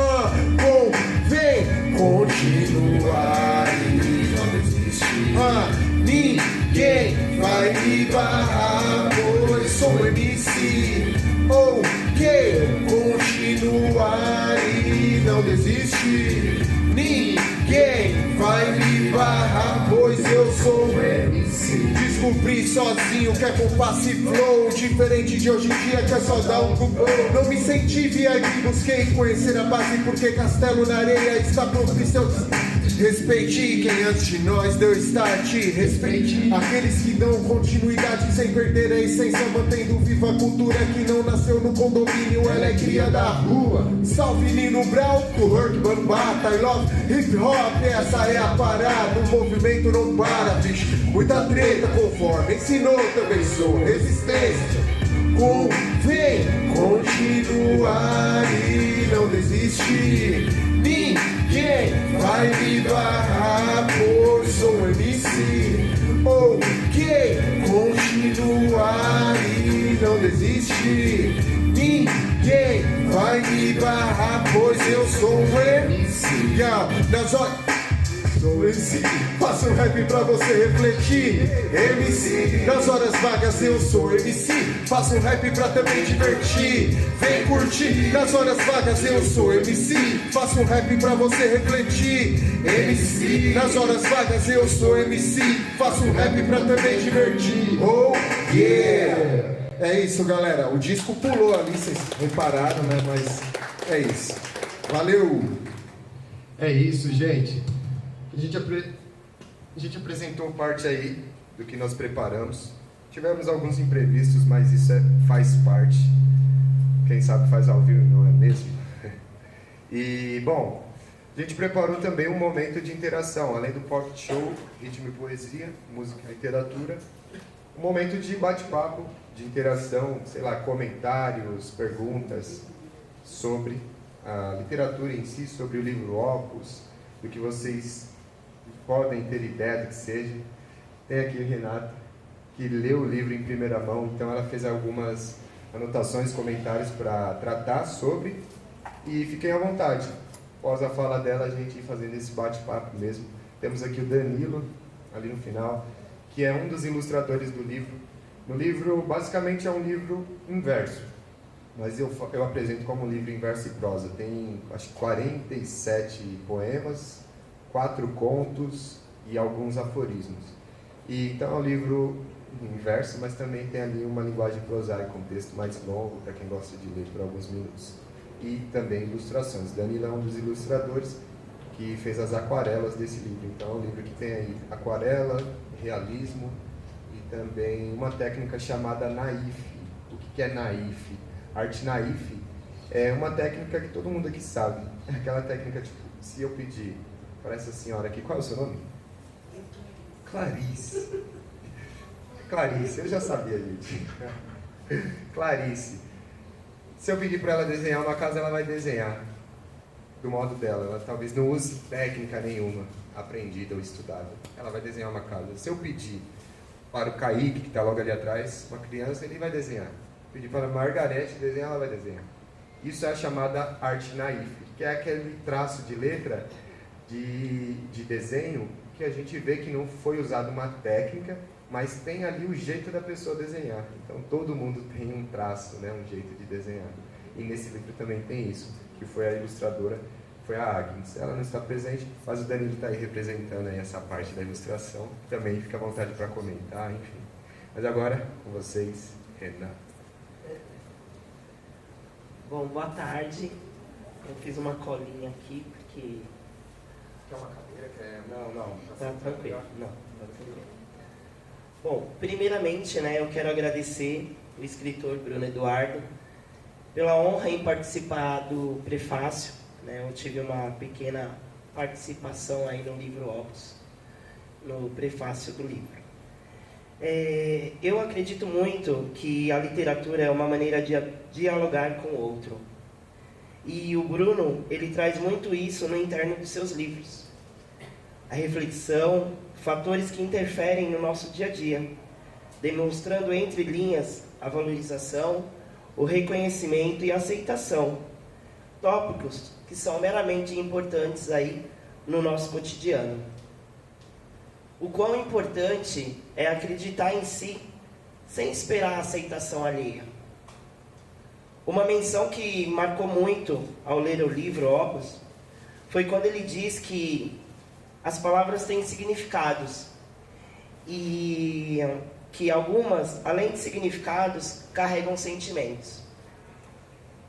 Convém continuar e não desistir. Ninguém vai me barrar, pois sou MC. Ok, continuar e não desistir. Ninguém vai me barrar, pois eu sou MC. Descobri sozinho que é compasso e flow, diferente de hoje em dia que é só dar um Google. Não me senti VIP, busquei conhecer a base, porque castelo na areia está propício. Respeite quem antes de nós deu start. Respeite aqueles que dão continuidade sem perder a essência, mantendo viva a cultura que não nasceu no condomínio, ela é cria da rua. Salve Nino Brown, o Herc Bambata, I love hip hop, essa é a parada. O movimento não para, bicho, muita treta conforme ensinou, também sou resistência. Convém continuar e não desistir. Ninguém vai me barrar, pois sou MC. Ok, continuar e não desistir. Ninguém vai me barrar, pois eu sou um MC. Nas horas sou MC, faço um rap pra você refletir. MC, nas horas vagas eu sou MC, faço um rap pra também divertir. Vem curtir, nas horas vagas eu sou MC, faço um rap pra você refletir. MC, nas horas vagas eu sou MC, faço um rap pra também divertir. Oh yeah! É isso, galera, o disco pulou ali, vocês repararam, né? Mas é isso. Valeu! É isso, gente. A gente apresentou parte aí do que nós preparamos. Tivemos alguns imprevistos, mas isso faz parte. Quem sabe faz ao vivo, não é mesmo? E, bom, a gente preparou também um momento de interação, além do pop show, ritmo e poesia, música e literatura, um momento de bate-papo, de interação, sei lá, comentários, perguntas sobre a literatura em si, sobre o livro Opus, do que vocês podem ter ideia do que seja. Tem aqui a Renata, que leu o livro em primeira mão, então ela fez algumas anotações, comentários para tratar sobre, e fiquem à vontade. Após a fala dela, a gente ir fazendo esse bate-papo mesmo. Temos aqui o Danilo, ali no final, que é um dos ilustradores do livro. No livro, basicamente, é um livro em verso, mas eu apresento como um livro em verso e prosa. Tem, acho que 47 poemas, 4 contos e alguns aforismos. E então é um livro em verso, mas também tem ali uma linguagem prosaica, um texto mais longo para quem gosta de ler por alguns minutos. E também ilustrações. Danilo é um dos ilustradores que fez as aquarelas desse livro. Então é um livro que tem aí aquarela, realismo e também uma técnica chamada naif. O que é naif? Arte naif é uma técnica que todo mundo aqui sabe. É aquela técnica, tipo, se eu pedir para essa senhora aqui, qual é o seu nome? Clarice. Clarice, eu já sabia, gente. Clarice. Se eu pedir para ela desenhar uma casa, ela vai desenhar do modo dela. Ela talvez não use técnica nenhuma aprendida ou estudada. Ela vai desenhar uma casa. Se eu pedir para o Kaique, que está logo ali atrás, uma criança, ele vai desenhar. Pedir para a Margarete desenhar, ela vai desenhar. Isso é a chamada arte naif, que é aquele traço de letra de desenho que a gente vê que não foi usada uma técnica, mas tem ali o jeito da pessoa desenhar. Então todo mundo tem um traço, né, um jeito de desenhar. E nesse livro também tem isso, que foi a ilustradora, foi a Agnes. Ela não está presente, mas o Danilo está aí representando aí essa parte da ilustração. Também fica à vontade para comentar, enfim. Mas agora, com vocês, Renata. Bom, boa tarde. Eu fiz uma colinha aqui, porque... Quer uma cadeira? Não. Tá tranquilo. Não, tá tranquilo. Bom, primeiramente, né, eu quero agradecer o escritor Bruno Eduardo pela honra em participar do prefácio. Né, eu tive uma pequena participação aí no livro Opus. no prefácio do livro. Eu acredito muito que a literatura é uma maneira de dialogar com o outro. E o Bruno, ele traz muito isso no interno dos seus livros. A reflexão, fatores que interferem no nosso dia a dia, demonstrando entre linhas a valorização, o reconhecimento e a aceitação. Tópicos que são meramente importantes aí no nosso cotidiano. O quão importante é acreditar em si, sem esperar a aceitação alheia. Uma menção que marcou muito ao ler o livro Opus foi quando ele diz que as palavras têm significados e que algumas, além de significados, carregam sentimentos.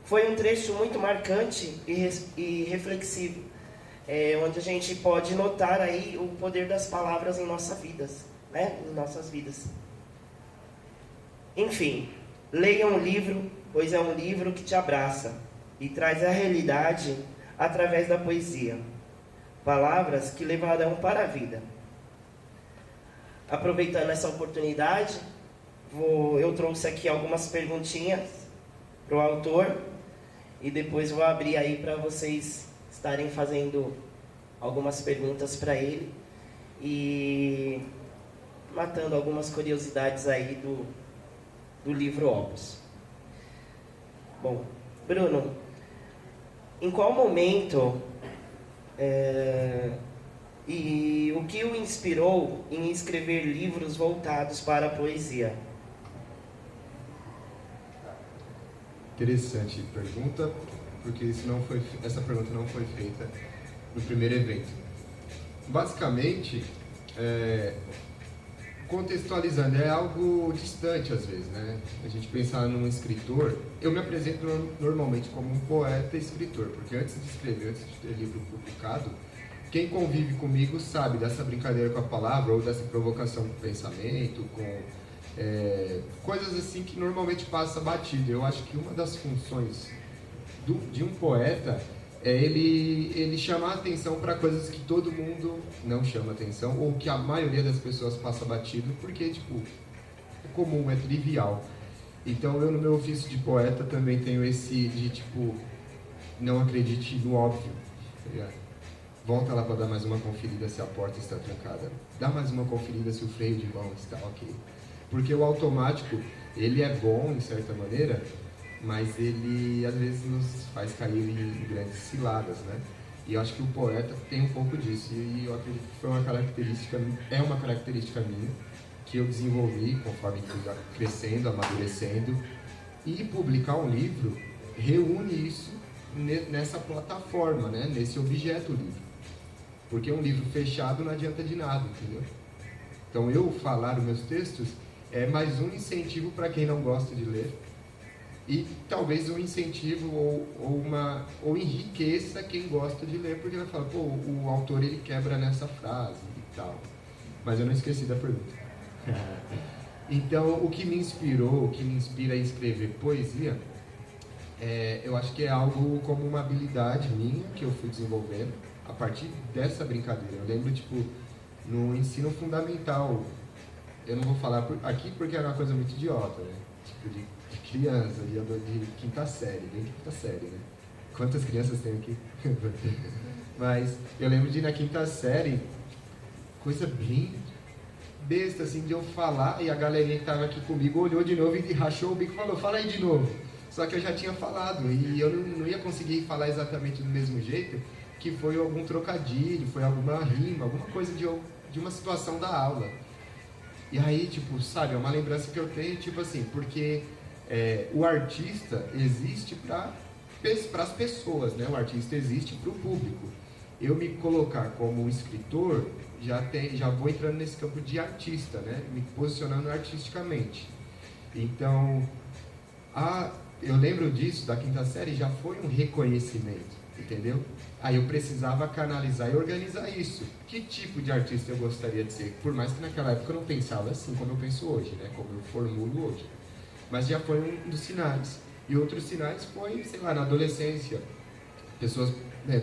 Foi um trecho muito marcante e reflexivo, onde a gente pode notar aí o poder das palavras em nossas vidas, né? Em nossas vidas. Enfim, leiam o livro, pois é um livro que te abraça e traz a realidade através da poesia. Palavras que levarão para a vida. Aproveitando essa oportunidade, eu trouxe aqui algumas perguntinhas para o autor e depois vou abrir aí para vocês estarem fazendo algumas perguntas para ele e matando algumas curiosidades aí do livro Opus. Bom, Bruno, em qual momento e o que o inspirou em escrever livros voltados para a poesia? Interessante pergunta, porque essa pergunta não foi feita no primeiro evento. Basicamente, contextualizando, é algo distante às vezes, né? A gente pensar num escritor, eu me apresento normalmente como um poeta e escritor, porque antes de escrever, antes de ter livro publicado, quem convive comigo sabe dessa brincadeira com a palavra, ou dessa provocação com o pensamento, com coisas assim que normalmente passa batido. Eu acho que uma das funções de um poeta é ele chamar atenção para coisas que todo mundo não chama atenção, ou que a maioria das pessoas passa batido, porque tipo, é comum, é trivial. Então eu no meu ofício de poeta também tenho esse de tipo, não acredite no óbvio, tá ligado? Volta lá para dar mais uma conferida se a porta está trancada, dá mais uma conferida se o freio de mão está ok. Porque o automático, ele é bom em certa maneira, mas ele às vezes nos faz cair em grandes ciladas, né? E eu acho que o poeta tem um pouco disso, e eu acredito que é uma característica minha, que eu desenvolvi conforme fui crescendo, amadurecendo, e publicar um livro reúne isso nessa plataforma, né? Nesse objeto livro. Porque um livro fechado não adianta de nada, entendeu? Então eu falar os meus textos é mais um incentivo para quem não gosta de ler, e talvez um incentivo ou enriqueça quem gosta de ler, porque vai falar, pô, o autor ele quebra nessa frase e tal. Mas eu não esqueci da pergunta. Então, o que me inspirou, o que me inspira a escrever poesia, eu acho que é algo como uma habilidade minha que eu fui desenvolvendo a partir dessa brincadeira. Eu lembro, tipo, no ensino fundamental, eu não vou falar aqui porque era uma coisa muito idiota, né? Tipo, de criança, de quinta série, bem quinta série, né? Quantas crianças tem aqui? Mas eu lembro de ir na quinta série, coisa bem besta, assim, de eu falar, e a galerinha que estava aqui comigo olhou de novo e rachou o bico e falou, fala aí de novo. Só que eu já tinha falado, e eu não ia conseguir falar exatamente do mesmo jeito, que foi algum trocadilho, foi alguma rima, alguma coisa de uma situação da aula. E aí, tipo, sabe, é uma lembrança que eu tenho, tipo assim, porque o artista existe para as pessoas, né? O artista existe para o público. Eu me colocar como escritor, já vou entrando nesse campo de artista, né? Me posicionando artisticamente. Então, eu lembro disso, da quinta série, já foi um reconhecimento, entendeu? Aí eu precisava canalizar e organizar isso. Que tipo de artista eu gostaria de ser? Por mais que naquela época eu não pensava assim como eu penso hoje, né? Como eu formulo hoje. Mas já foi um dos sinais. E outros sinais foi, sei lá, na adolescência. Pessoas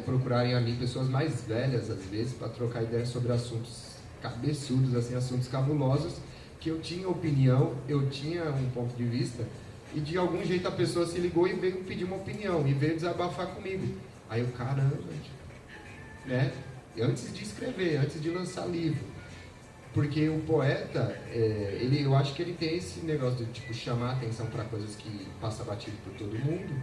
procurarem a mim, pessoas mais velhas às vezes, para trocar ideias sobre assuntos cabeçudos, assim, assuntos cabulosos, que eu tinha opinião, eu tinha um ponto de vista, e de algum jeito a pessoa se ligou e veio pedir uma opinião, e veio desabafar comigo. Aí eu, caramba, né? Antes de escrever, antes de lançar livro. Porque o poeta, eu acho que ele tem esse negócio de tipo, chamar a atenção para coisas que passa batido por todo mundo,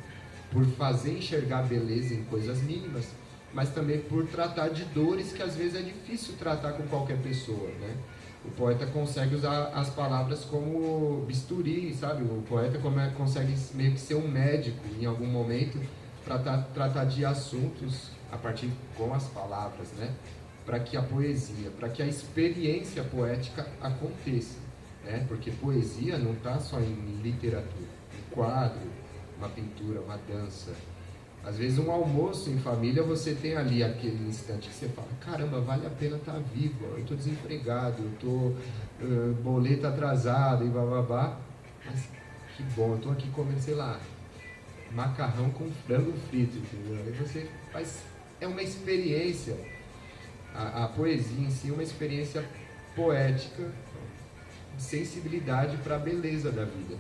por fazer enxergar beleza em coisas mínimas, mas também por tratar de dores que às vezes é difícil tratar com qualquer pessoa, né? O poeta consegue usar as palavras como bisturi, sabe? O poeta consegue meio que ser um médico em algum momento para tratar de assuntos a partir com as palavras, né? Para que a poesia, para que a experiência poética aconteça, né? Porque poesia não está só em literatura, um quadro, uma pintura, uma dança. Às vezes um almoço em família, você tem ali aquele instante que você fala, caramba, vale a pena estar vivo, eu estou desempregado, eu estou boleto atrasado e bababá, mas que bom, eu estou aqui comendo, sei lá, macarrão com frango frito, entendeu? Aí você faz, é uma experiência, a poesia em si é uma experiência poética, de sensibilidade para a beleza da vida.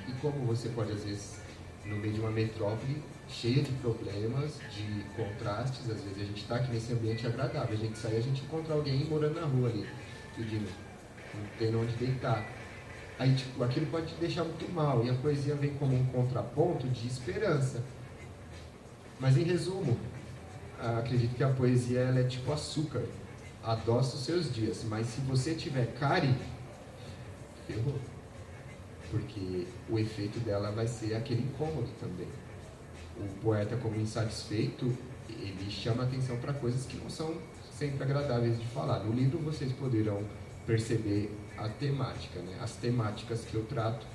E como você pode, às vezes, no meio de uma metrópole cheia de problemas, de contrastes, às vezes a gente está aqui nesse ambiente agradável, a gente sai e a gente encontra alguém morando na rua ali, pedindo, não tem onde deitar. Aí, tipo, aquilo pode te deixar muito mal, e a poesia vem como um contraponto de esperança. Mas, em resumo, acredito que a poesia ela é tipo açúcar, adoça os seus dias, mas se você tiver cárie, ferrou. Porque o efeito dela vai ser aquele incômodo também. O poeta, como insatisfeito, ele chama atenção para coisas que não são sempre agradáveis de falar. No livro vocês poderão perceber a temática, né? As temáticas que eu trato,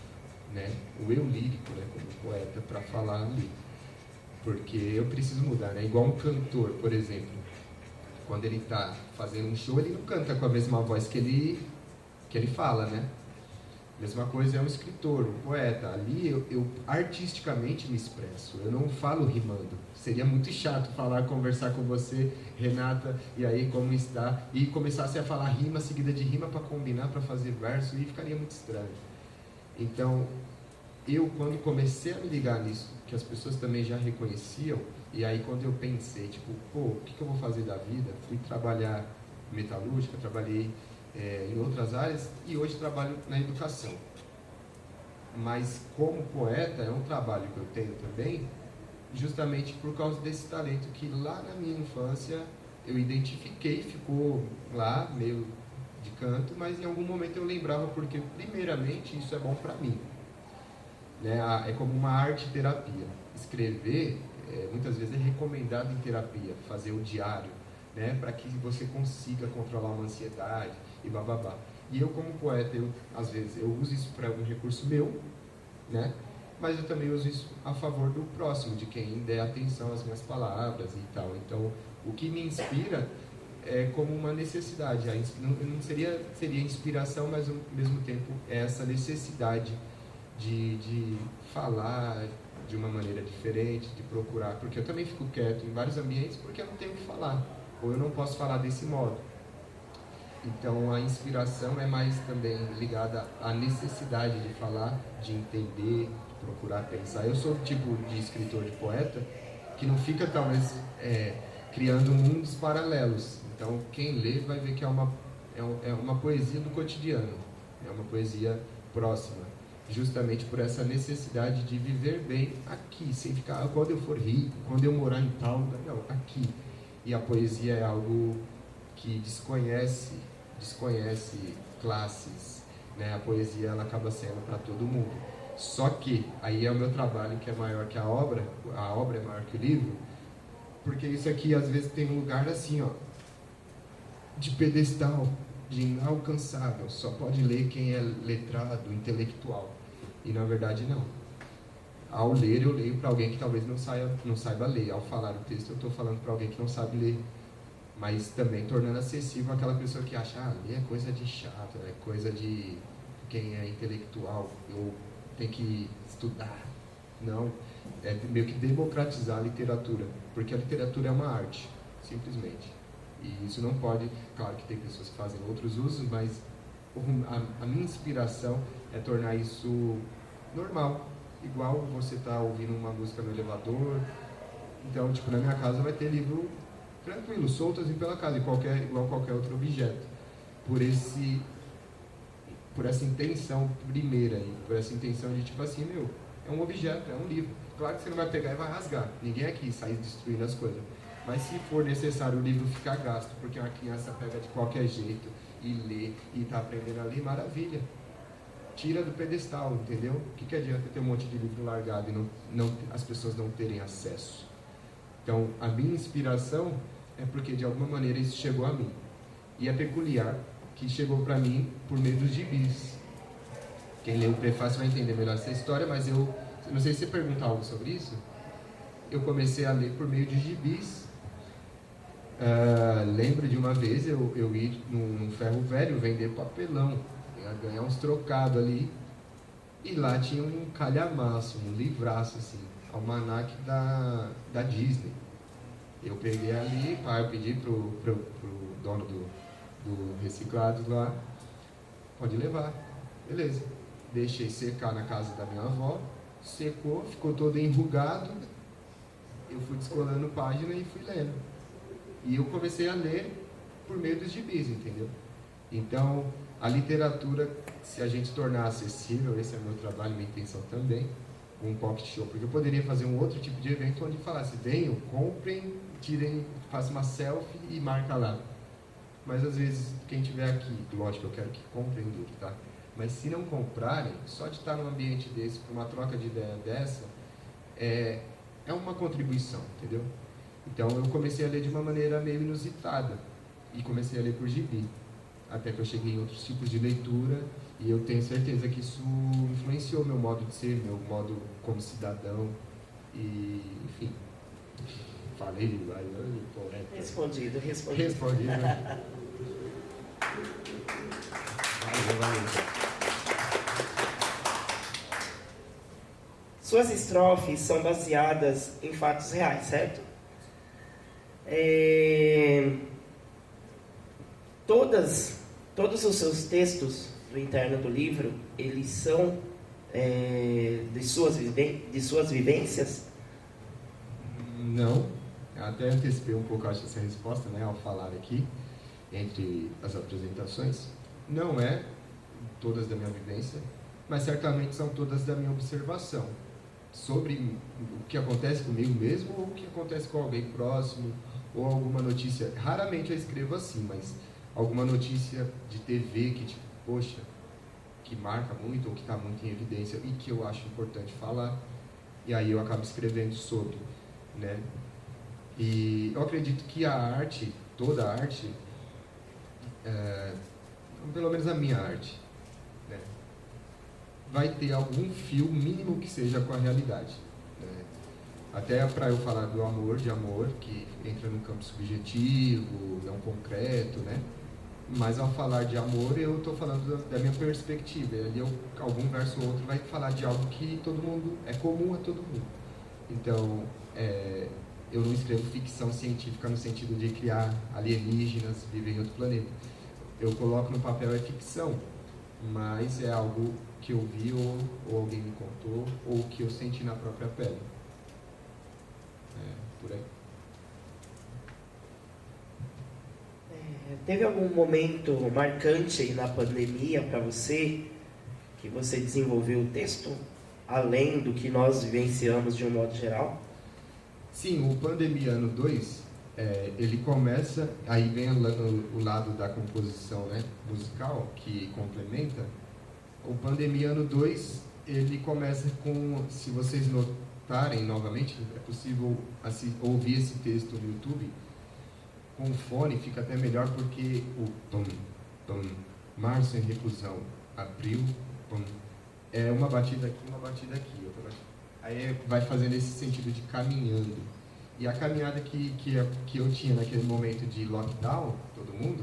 né? O eu lírico, né? Como poeta, para falar ali. Porque eu preciso mudar, né? Igual um cantor, por exemplo. Quando ele está fazendo um show, ele não canta com a mesma voz que ele fala, né? Mesma coisa é um escritor, um poeta. Ali eu artisticamente me expresso, eu não falo rimando. Seria muito chato conversar com você, Renata, e aí como está, e começasse a falar rima seguida de rima para combinar, para fazer verso, e ficaria muito estranho. Então, eu quando comecei a me ligar nisso, que as pessoas também já reconheciam, e aí quando eu pensei, tipo, pô, o que eu vou fazer da vida? Fui trabalhar metalúrgica, trabalhei em outras áreas e hoje trabalho na educação. Mas como poeta é um trabalho que eu tenho também, justamente por causa desse talento que lá na minha infância eu identifiquei, ficou lá meio de canto, mas em algum momento eu lembrava porque primeiramente isso é bom para mim, né? É como uma arte-terapia. Escrever muitas vezes é recomendado em terapia, fazer o diário, né? Para que você consiga controlar uma ansiedade e bababá. E eu como poeta, às vezes eu uso isso para algum recurso meu, né? Mas eu também uso isso a favor do próximo, de quem der atenção às minhas palavras e tal. Então, o que me inspira é como uma necessidade. Não seria inspiração, mas ao mesmo tempo é essa necessidade de falar de uma maneira diferente, de procurar, porque eu também fico quieto em vários ambientes porque eu não tenho o que falar, ou eu não posso falar desse modo. Então a inspiração é mais também ligada à necessidade de falar, de entender, de procurar pensar. Eu sou o tipo de escritor, de poeta, que não fica talvez criando mundos paralelos. Então quem lê vai ver que é uma poesia do cotidiano, é uma poesia próxima, justamente por essa necessidade de viver bem aqui, sem ficar, quando eu for rico, quando eu morar em tal, não, aqui. E a poesia é algo que desconhece classes, né? A poesia ela acaba sendo para todo mundo. Só que aí é o meu trabalho que é maior que a obra é maior que o livro, porque isso aqui às vezes tem um lugar assim, ó, de pedestal, de inalcançável, só pode ler quem é letrado, intelectual. E na verdade não. Ao ler, eu leio para alguém que talvez não saiba ler. Ao falar o texto, eu estou falando para alguém que não sabe ler. Mas também tornando acessível aquela pessoa que acha, ler é coisa de chato, é coisa de quem é intelectual, eu tenho que estudar. Não, é meio que democratizar a literatura, porque a literatura é uma arte, simplesmente. E isso não pode, claro que tem pessoas que fazem outros usos, mas a minha inspiração é tornar isso normal, igual você tá ouvindo uma música no elevador. Então, tipo, na minha casa vai ter livro tranquilo, solto assim pela casa, igual qualquer outro objeto. Por essa intenção primeira aí, por essa intenção de tipo assim, meu, é um objeto, é um livro. Claro que você não vai pegar e vai rasgar, ninguém aqui sai destruindo as coisas. Mas se for necessário o livro ficar gasto, porque uma criança pega de qualquer jeito e lê e está aprendendo a ler, maravilha. Tira do pedestal, entendeu? O que adianta ter um monte de livro largado e as pessoas não terem acesso? Então, a minha inspiração é porque de alguma maneira isso chegou a mim. E é peculiar que chegou para mim por meio dos gibis. Quem lê o prefácio vai entender melhor essa história, mas eu não sei se você perguntar algo sobre isso. Eu comecei a ler por meio de gibis. Lembro de uma vez eu ir num ferro velho vender papelão, ganhar uns trocados ali, e lá tinha um calhamaço, um livraço assim, almanaque da Disney. Eu peguei ali, eu pedi pro dono do reciclado lá, pode levar, beleza. Deixei secar na casa da minha avó, secou, ficou todo enrugado, eu fui descolando página e fui lendo. E eu comecei a ler por meio dos gibis, entendeu? Então, a literatura, se a gente tornar acessível, esse é o meu trabalho, minha intenção também, um pocket show, porque eu poderia fazer um outro tipo de evento onde falasse, venham, comprem, tirem, façam uma selfie e marca lá. Mas às vezes, quem estiver aqui, lógico, eu quero que comprem livro, tá? Mas se não comprarem, só de estar num ambiente desse, por uma troca de ideia dessa, é uma contribuição, entendeu? Então eu comecei a ler de uma maneira meio inusitada, e comecei a ler por gibi, até que eu cheguei em outros tipos de leitura, e eu tenho certeza que isso influenciou meu modo de ser, meu modo como cidadão, e enfim, falei demais, né? Respondido. Valeu. Suas estrofes são baseadas em fatos reais, certo? Todos os seus textos do interno do livro, eles são de suas vivências? Não, eu até antecipei um pouco, acho, essa resposta, né, ao falar aqui, entre as apresentações. Não é todas da minha vivência, mas certamente são todas da minha observação sobre o que acontece comigo mesmo ou o que acontece com alguém próximo ou alguma notícia. Raramente eu escrevo assim, mas alguma notícia de TV que, tipo, poxa, que marca muito ou que está muito em evidência e que eu acho importante falar, e aí eu acabo escrevendo sobre, né? E eu acredito que a arte, toda a arte, pelo menos a minha arte, né, vai ter algum fio mínimo que seja com a realidade, né? Até para eu falar do amor, de amor, que entra no campo subjetivo, não concreto, né? Mas ao falar de amor, eu estou falando da minha perspectiva. Ali algum verso ou outro vai falar de algo que todo mundo é comum a todo mundo. Então, eu não escrevo ficção científica no sentido de criar alienígenas, viver em outro planeta. Eu coloco no papel ficção, mas é algo que eu vi ou alguém me contou ou que eu senti na própria pele. Por aí. Teve algum momento marcante na pandemia para você que você desenvolveu o texto além do que nós vivenciamos de um modo geral? Sim, o Pandemia Ano 2, ele começa, aí vem o lado da composição, né, musical, que complementa. O Pandemia Ano 2, ele começa com, se vocês notarem novamente, é possível ouvir esse texto no YouTube, com o fone fica até melhor, porque o tom, março em reclusão, abril, tom, é uma batida aqui, outra batida. Aí vai fazendo esse sentido de caminhando. E a caminhada que eu tinha naquele momento de lockdown, todo mundo,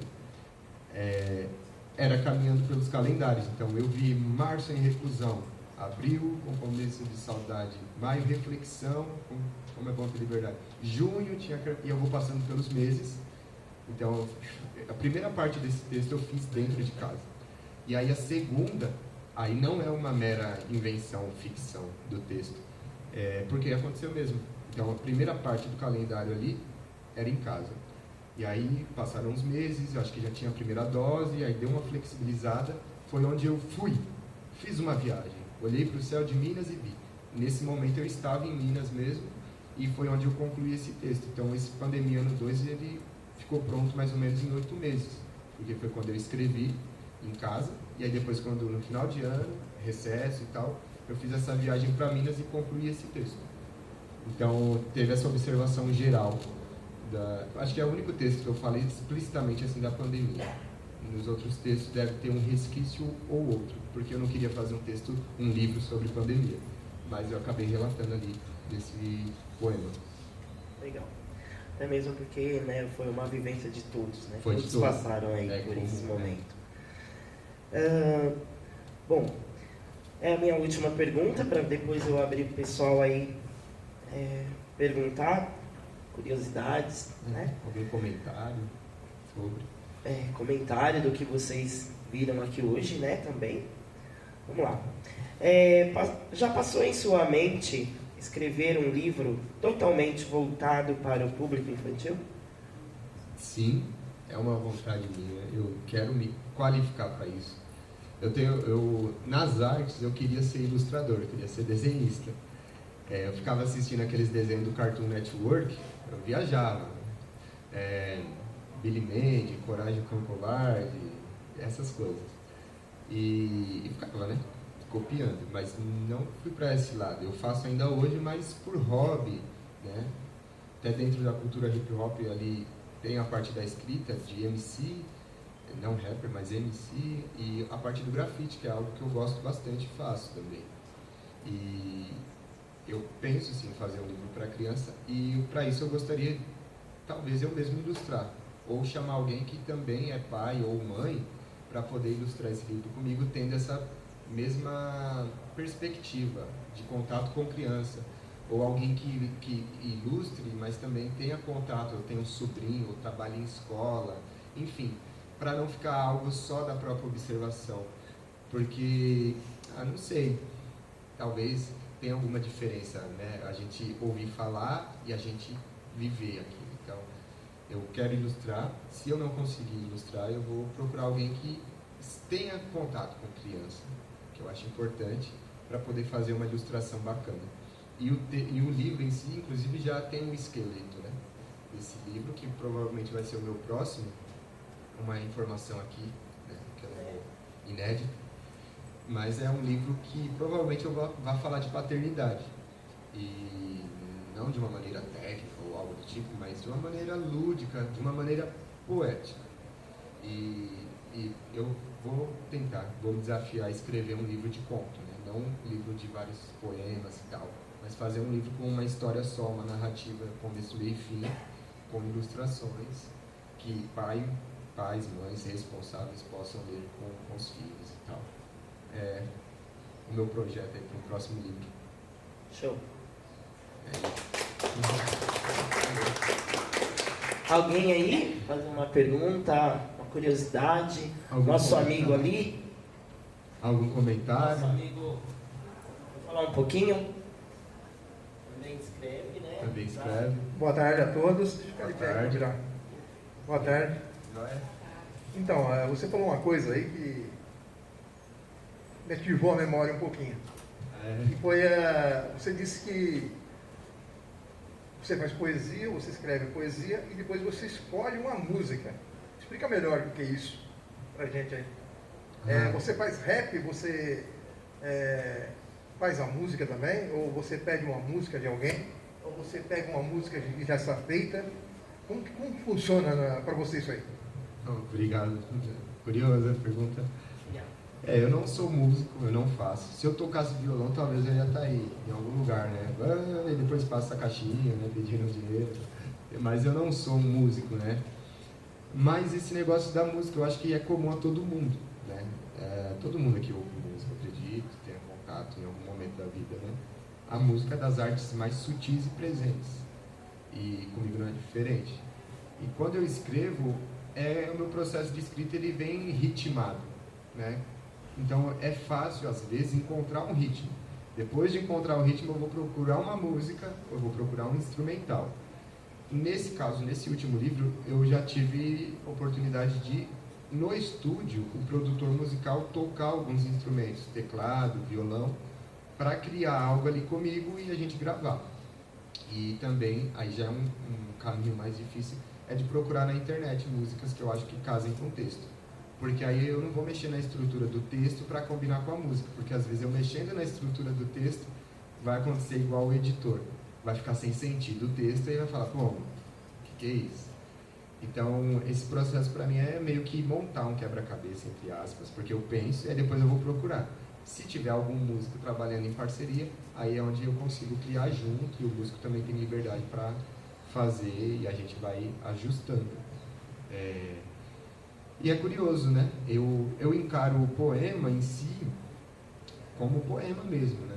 era caminhando pelos calendários. Então eu vi março em reclusão, abril com começo de saudade, maio reflexão, como é bom ter liberdade. Junho e eu vou passando pelos meses, Então, a primeira parte desse texto eu fiz dentro de casa. E aí a segunda, aí não é uma mera invenção, ficção do texto, porque aconteceu mesmo. Então, a primeira parte do calendário ali era em casa. E aí passaram uns meses, eu acho que já tinha a primeira dose, aí deu uma flexibilizada, foi onde eu fui, fiz uma viagem, olhei para o céu de Minas e vi. Nesse momento eu estava em Minas mesmo, e foi onde eu concluí esse texto. Então, esse Pandemia Ano 2, ele ficou pronto mais ou menos em 8 meses, porque foi quando eu escrevi em casa, e aí depois, quando no final de ano, recesso e tal, eu fiz essa viagem para Minas e concluí esse texto. Então, teve essa observação geral. Acho que é o único texto que eu falei explicitamente assim da pandemia. Nos outros textos deve ter um resquício ou outro, porque eu não queria fazer um livro sobre pandemia, mas eu acabei relatando ali desse poema. Legal. Até mesmo porque, né, foi uma vivência de todos, né? Foi todos de todos. passaram aí por comum, esse né? momento. Bom, é a minha última pergunta, para depois eu abrir para o pessoal aí perguntar, curiosidades, né? Algum comentário sobre? Comentário do que vocês viram aqui hoje, né, também. Vamos lá. Já passou em sua mente escrever um livro totalmente voltado para o público infantil? Sim, é uma vontade minha. Eu quero me qualificar para isso. Nas artes, eu queria ser ilustrador, eu queria ser desenhista. Eu ficava assistindo aqueles desenhos do Cartoon Network, eu viajava. Billy Mandy, Coragem, o Cão Covarde, essas coisas. E ficava, né, copiando, mas não fui para esse lado. Eu faço ainda hoje, mas por hobby, né? Até dentro da cultura hip hop ali tem a parte da escrita, de MC, não rapper, mas MC, e a parte do grafite, que é algo que eu gosto bastante e faço também. E eu penso sim em fazer um livro para criança, e para isso eu gostaria, talvez eu mesmo ilustrar, ou chamar alguém que também é pai ou mãe para poder ilustrar esse livro comigo, tendo essa mesma perspectiva de contato com criança, ou alguém que ilustre, mas também tenha contato, eu tenho um sobrinho, trabalho em escola, enfim, para não ficar algo só da própria observação, porque, não sei, talvez tenha alguma diferença, né? A gente ouvir falar e a gente viver aquilo. Então, eu quero ilustrar, se eu não conseguir ilustrar, eu vou procurar alguém que tenha contato com criança, que eu acho importante, para poder fazer uma ilustração bacana. E o livro em si, inclusive, já tem um esqueleto, né? Esse livro, que provavelmente vai ser o meu próximo, uma informação aqui, né, que é inédita, mas é um livro que provavelmente eu vou falar de paternidade, e não de uma maneira técnica ou algo do tipo, mas de uma maneira lúdica, de uma maneira poética. E eu vou me desafiar a escrever um livro de conto, né? Não um livro de vários poemas e tal, mas fazer um livro com uma história só, uma narrativa começo, meio e fim, com ilustrações que pais, mães responsáveis possam ler com os filhos e tal. É o meu projeto aí para o próximo livro. Show. Alguém aí fazer uma pergunta, uma curiosidade? Nosso amigo ali. Algum comentário? Nosso amigo, vou falar um pouquinho. Também escreve, né? Também escreve. Boa tarde a todos. Boa tarde. Boa tarde. Então, você falou uma coisa aí que me ativou a memória um pouquinho. E foi, você disse que você faz poesia, você escreve poesia e depois você escolhe uma música. Explica melhor o que é isso pra gente aí. Você faz rap, você faz a música também? Ou você pede uma música de alguém? Ou você pega uma música que já está feita? Como funciona para você isso aí? Obrigado. Curiosa a pergunta. Eu não sou músico, eu não faço. Se eu tocasse violão, talvez eu ia estar aí, em algum lugar, né? E depois passa a caixinha, né? Pedindo dinheiro. Mas eu não sou um músico, né? Mas esse negócio da música, eu acho que é comum a todo mundo, né? Todo mundo aqui ouve música, acredito, tem contato em algum momento da vida, né? A música é das artes mais sutis e presentes. E comigo não é diferente. E quando eu escrevo, o meu processo de escrita ele vem ritmado, né? Então é fácil, às vezes, encontrar um ritmo. Depois de encontrar o ritmo, eu vou procurar uma música, eu vou procurar um instrumental. Nesse caso, nesse último livro, eu já tive oportunidade de, no estúdio, o produtor musical tocar alguns instrumentos, teclado, violão, para criar algo ali comigo e a gente gravar. E também, aí já é um caminho mais difícil, é de procurar na internet músicas que eu acho que casem com o texto. Porque aí eu não vou mexer na estrutura do texto para combinar com a música, porque às vezes eu mexendo na estrutura do texto, vai acontecer igual o editor. Vai ficar sem sentido o texto e vai falar, pô, o que é isso? Então, esse processo para mim é meio que montar um quebra-cabeça, entre aspas, porque eu penso e aí depois eu vou procurar. Se tiver algum músico trabalhando em parceria, aí é onde eu consigo criar junto e o músico também tem liberdade para fazer e a gente vai ajustando. E é curioso, né? Eu encaro o poema em si como poema mesmo, né?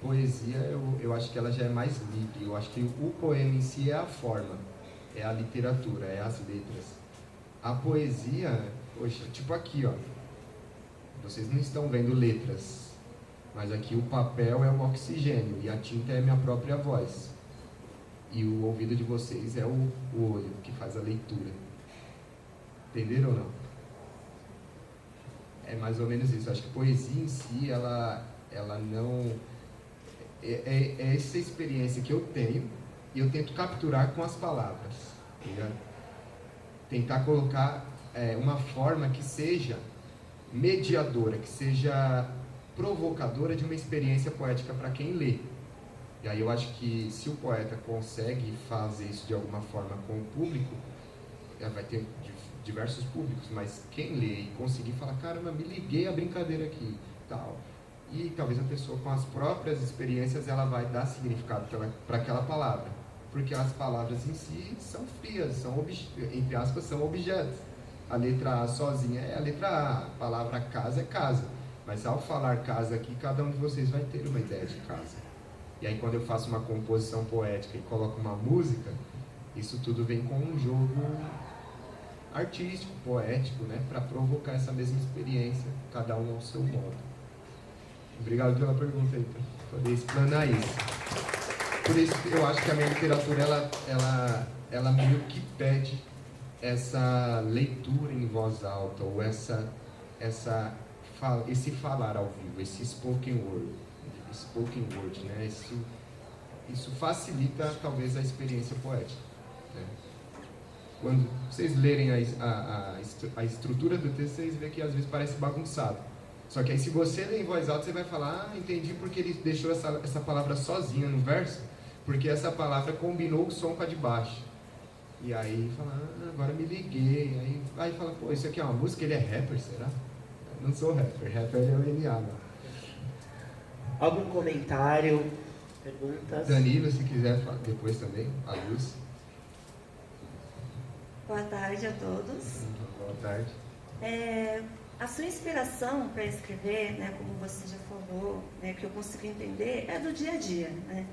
Poesia, eu acho que ela já é mais livre. Eu acho que o poema em si é a forma, é a literatura, é as letras. A poesia, poxa, tipo aqui, ó. Vocês não estão vendo letras, mas aqui o papel é o oxigênio e a tinta é a minha própria voz. E o ouvido de vocês é o olho que faz a leitura. Entenderam ou não? É mais ou menos isso. Eu acho que a poesia em si, ela não... É essa experiência que eu tenho e eu tento capturar com as palavras. Tá? Tentar colocar uma forma que seja mediadora, que seja provocadora de uma experiência poética para quem lê. E aí eu acho que se o poeta consegue fazer isso de alguma forma com o público, vai ter diversos públicos, mas quem lê e conseguir falar, caramba, me liguei à brincadeira aqui, tal. E talvez a pessoa com as próprias experiências, ela vai dar significado para aquela palavra. Porque as palavras em si são frias, entre aspas, são objetos. A letra A sozinha é a letra A, a palavra casa é casa. Mas ao falar casa aqui, cada um de vocês vai ter uma ideia de casa. E aí quando eu faço uma composição poética e coloco uma música, isso tudo vem com um jogo artístico, poético, né? Para provocar essa mesma experiência, cada um ao seu modo. Obrigado pela pergunta aí, para poder explanar isso. Por isso eu acho que a minha literatura, ela meio que pede essa leitura em voz alta, ou esse falar ao vivo, esse spoken word, né? Isso facilita talvez a experiência poética, né? Quando vocês lerem a estrutura do texto, vocês veem que às vezes parece bagunçado. Só que aí se você ler em voz alta, você vai falar, entendi porque ele deixou essa palavra sozinha no verso, porque essa palavra combinou o som com a de baixo. E aí fala, agora me liguei. Aí fala, pô, isso aqui é uma música, ele é rapper, será? Eu não sou rapper é o NA. Algum comentário? Perguntas? Danilo, se quiser falar depois também, a Luz. Boa tarde a todos. Boa tarde. A sua inspiração para escrever, né, como você já falou, né, que eu consigo entender, é do dia a dia, né?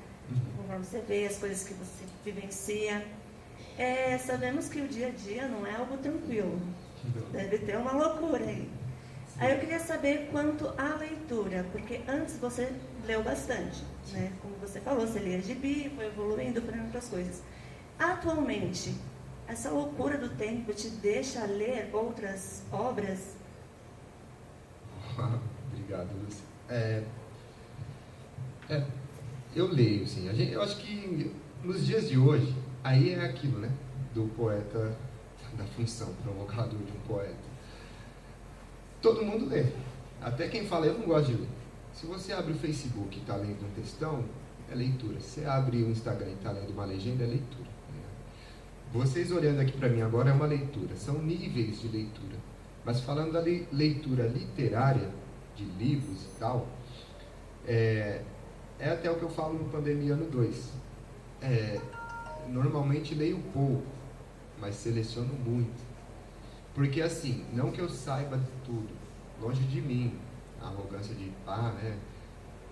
Conforme você vê as coisas que você vivencia. Sabemos que o dia a dia não é algo tranquilo. Deve ter uma loucura aí. Aí eu queria saber quanto à leitura, porque antes você leu bastante, né? Como você falou, você lia gibi, foi evoluindo para outras coisas. Atualmente, essa loucura do tempo te deixa ler outras obras? Obrigado, Lúcia. Eu leio, sim. Eu acho que nos dias de hoje, aí é aquilo, né? Do poeta, da função provocador de um poeta. Todo mundo lê. Até quem fala, eu não gosto de ler. Se você abre o Facebook e está lendo um textão, é leitura. Se você abre o Instagram e está lendo uma legenda, é leitura. Vocês olhando aqui para mim agora é uma leitura. São níveis de leitura. Mas falando da leitura literária, de livros e tal, é até o que eu falo no Pandemia Ano 2. Normalmente leio pouco, mas seleciono muito. Porque assim, não que eu saiba de tudo, longe de mim, a arrogância de né?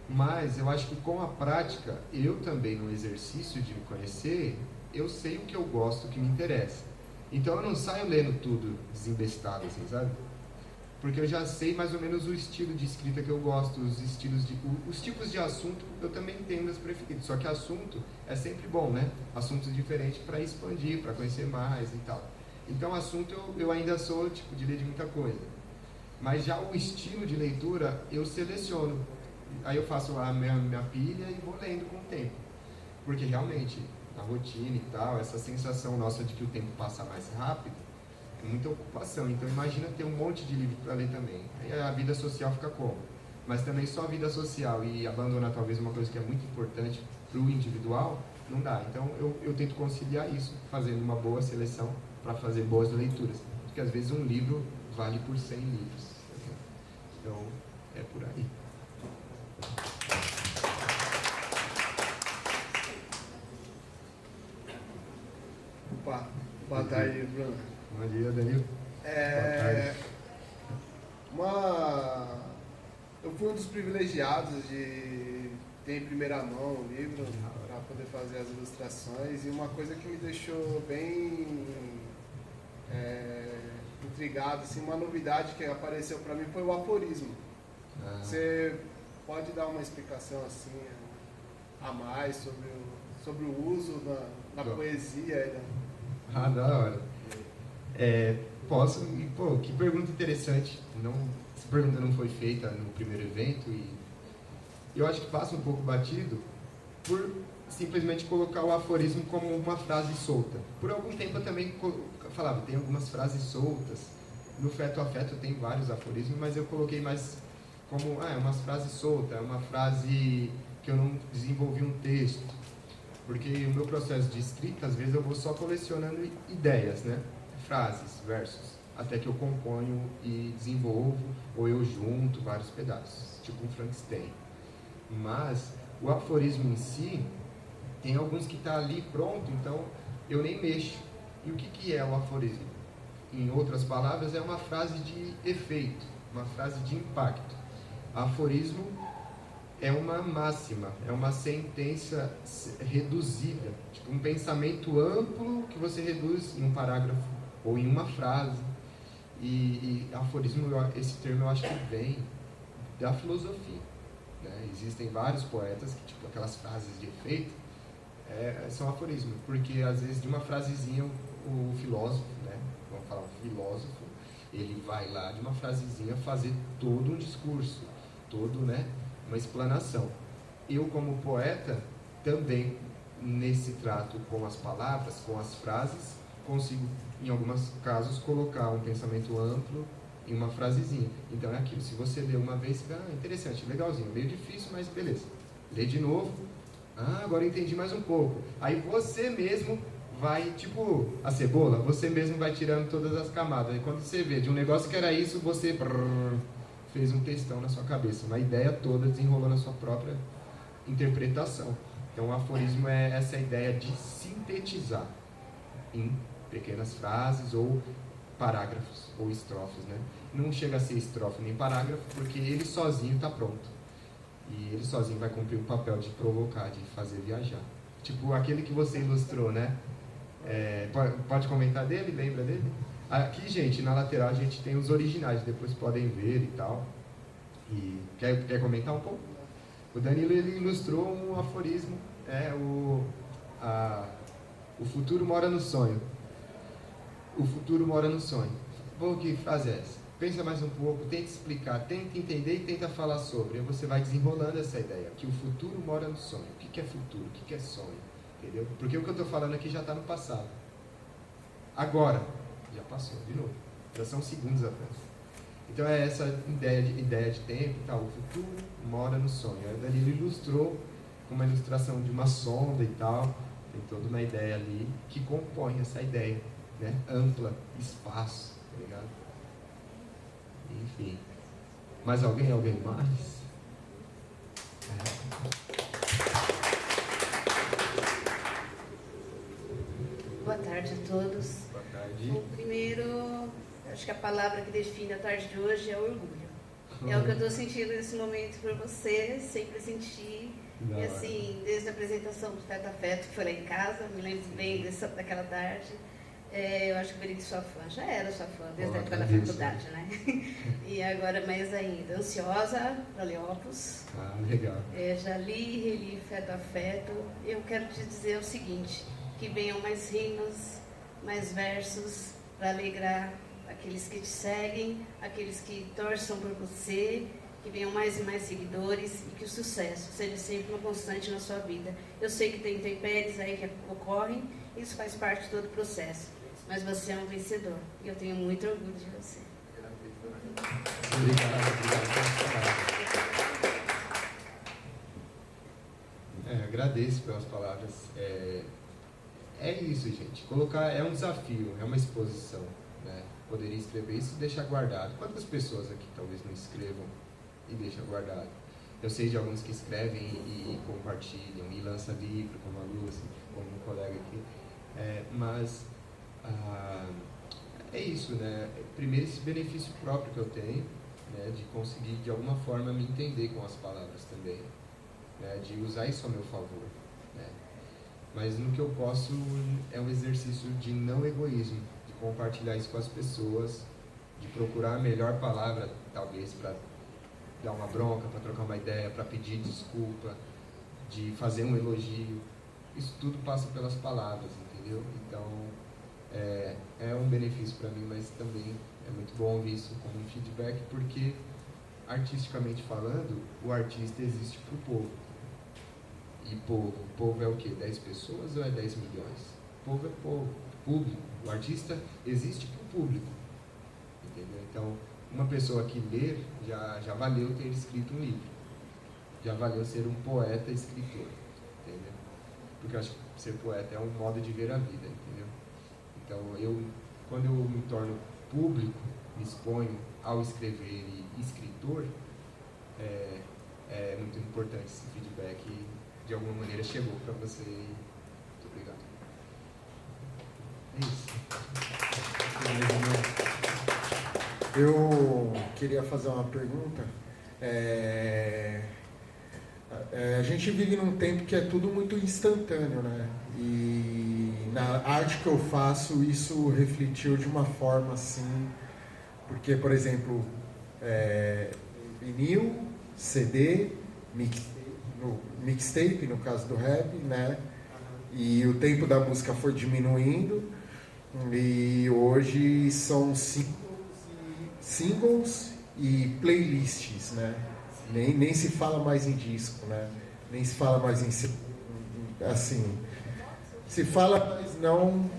Mas eu acho que com a prática, eu também no exercício de me conhecer, eu sei o que eu gosto, o que me interessa. Então eu não saio lendo tudo desembestado, assim, sabe? Porque eu já sei mais ou menos o estilo de escrita que eu gosto, os tipos de assunto eu também tenho meus preferidos. Só que assunto é sempre bom, né? Assuntos diferentes para expandir, para conhecer mais e tal. Então assunto eu ainda sou tipo de ler de muita coisa. Mas já o estilo de leitura eu seleciono. Aí eu faço a minha pilha e vou lendo com o tempo. Porque realmente, a rotina e tal, essa sensação nossa de que o tempo passa mais rápido, é muita ocupação. Então imagina ter um monte de livro para ler também. Aí a vida social fica como? Mas também só a vida social e abandonar talvez uma coisa que é muito importante para o individual, não dá. Então eu tento conciliar isso, fazendo uma boa seleção para fazer boas leituras. Porque às vezes um livro vale por 100 livros. Então é por aí. Opa, boa tarde, Bruno. Bom dia, Danilo. Eu fui um dos privilegiados de ter em primeira mão o livro para poder fazer as ilustrações, e uma coisa que me deixou bem intrigado, assim, uma novidade que apareceu para mim foi o aforismo. Você pode dar uma explicação assim a mais sobre o uso da poesia? Da hora. Posso? E, pô, que pergunta interessante. Essa pergunta não foi feita no primeiro evento e eu acho que passa um pouco batido por simplesmente colocar o aforismo como uma frase solta. Por algum tempo eu também falava, tem algumas frases soltas. No Feto Afeto tem vários aforismos, mas eu coloquei mais como, é uma frase solta, é uma frase que eu não desenvolvi um texto. Porque o meu processo de escrita, às vezes eu vou só colecionando ideias, né? Frases, versos, até que eu componho e desenvolvo, ou eu junto vários pedaços, tipo um Frankenstein. Mas o aforismo em si, tem alguns que tá ali pronto, então eu nem mexo. E o que é o aforismo? Em outras palavras, é uma frase de efeito, uma frase de impacto. Aforismo é uma máxima, é uma sentença reduzida, tipo um pensamento amplo que você reduz em um parágrafo ou em uma frase. E aforismo, esse termo eu acho que vem da filosofia, né? Existem vários poetas que, tipo, aquelas frases de efeito são aforismos, porque às vezes de uma frasezinha o filósofo, né? Vamos falar um filósofo, ele vai lá de uma frasezinha fazer todo um discurso, todo, né? Uma explanação. Eu, como poeta, também nesse trato com as palavras, com as frases, consigo, em alguns casos, colocar um pensamento amplo em uma frasezinha. Então é aquilo, se você lê uma vez, interessante, legalzinho, meio difícil, mas beleza. Lê de novo, agora eu entendi mais um pouco. Aí você mesmo vai, tipo a cebola, você mesmo vai tirando todas as camadas. E quando você vê de um negócio que era isso, você fez um textão na sua cabeça, uma ideia toda desenrolou na sua própria interpretação. Então o aforismo é essa ideia de sintetizar em pequenas frases ou parágrafos ou estrofes, né? Não chega a ser estrofe nem parágrafo, porque ele sozinho está pronto. E ele sozinho vai cumprir o papel de provocar, de fazer viajar. Tipo aquele que você ilustrou, né? Pode comentar dele? Lembra dele? Aqui, gente, na lateral a gente tem os originais, depois podem ver e tal. E quer comentar um pouco? O Danilo, ele ilustrou um aforismo, o futuro mora no sonho. O futuro mora no sonho. Pô, que frase é essa? Pensa mais um pouco, tenta explicar, tenta entender e tenta falar sobre. Aí você vai desenrolando essa ideia, que o futuro mora no sonho. O que é futuro? O que é sonho? Entendeu? Porque o que eu estou falando aqui já está no passado. Agora, já passou, de novo. Já são segundos apenas. Então é essa ideia de tempo e tal. O futuro mora no sonho. Aí o Danilo ilustrou com uma ilustração de uma sonda e tal. Tem toda uma ideia ali que compõe essa ideia, né? Ampla, espaço, tá ligado? Enfim. Mais alguém? Alguém mais? Boa tarde a todos. Boa tarde. O primeiro, acho que a palavra que define a tarde de hoje é orgulho. É o que eu estou sentindo nesse momento por você, sempre senti. E assim, desde a apresentação do Feto Afeto, que foi lá em casa, me lembro bem daquela tarde. Eu acho que o Benito sua fã, já era sua fã, desde a época da agradeço. faculdade, né? E agora mais ainda, ansiosa para ler Opus. Ah, legal. Já li, reli Feto a Feto. Eu quero te dizer o seguinte, que venham mais rimas, mais versos, para alegrar aqueles que te seguem, aqueles que torçam por você, que venham mais e mais seguidores e que o sucesso seja sempre uma constante na sua vida. Eu sei que tem intempéries aí que ocorrem, isso faz parte de todo o processo, mas você é um vencedor e eu tenho muito orgulho de você. Agradeço pelas palavras. É isso, gente. Colocar é um desafio, é uma exposição, né? Poderia escrever isso e deixar guardado. Quantas pessoas aqui talvez não escrevam e deixam guardado? Eu sei de alguns que escrevem e compartilham e lançam livro, como a Lúcia, como um colega aqui. Mas é isso, né? Primeiro, esse benefício próprio que eu tenho, né? De conseguir de alguma forma me entender com as palavras também, né? De usar isso a meu favor, né? Mas no que eu posso é um exercício de não egoísmo, de compartilhar isso com as pessoas, de procurar a melhor palavra, talvez, para dar uma bronca, para trocar uma ideia, para pedir desculpa, de fazer um elogio. Isso tudo passa pelas palavras, entendeu? Então, é um benefício para mim, mas também é muito bom ouvir isso como um feedback, porque, artisticamente falando, o artista existe para o povo. E povo é o quê? 10 pessoas ou é 10 milhões? Povo é povo, público. O artista existe para o público, entendeu? Então, uma pessoa que ler, já valeu ter escrito um livro. Já valeu ser um poeta escritor, entendeu? Porque eu acho que ser poeta é um modo de ver a vida, entendeu? Então, quando eu me torno público, me exponho ao escrever e escritor, é muito importante esse feedback e, de alguma maneira, chegou para você. Muito obrigado. É isso. Eu queria fazer uma pergunta. A gente vive num tempo que é tudo muito instantâneo, né? E na arte que eu faço, isso refletiu de uma forma assim, porque, por exemplo, vinil, CD, mixtape, no caso do rap, né? E o tempo da música foi diminuindo, e hoje são singles e playlists, né? Nem se fala mais em disco, né? Nem se fala mais em... Assim, se fala, mas não...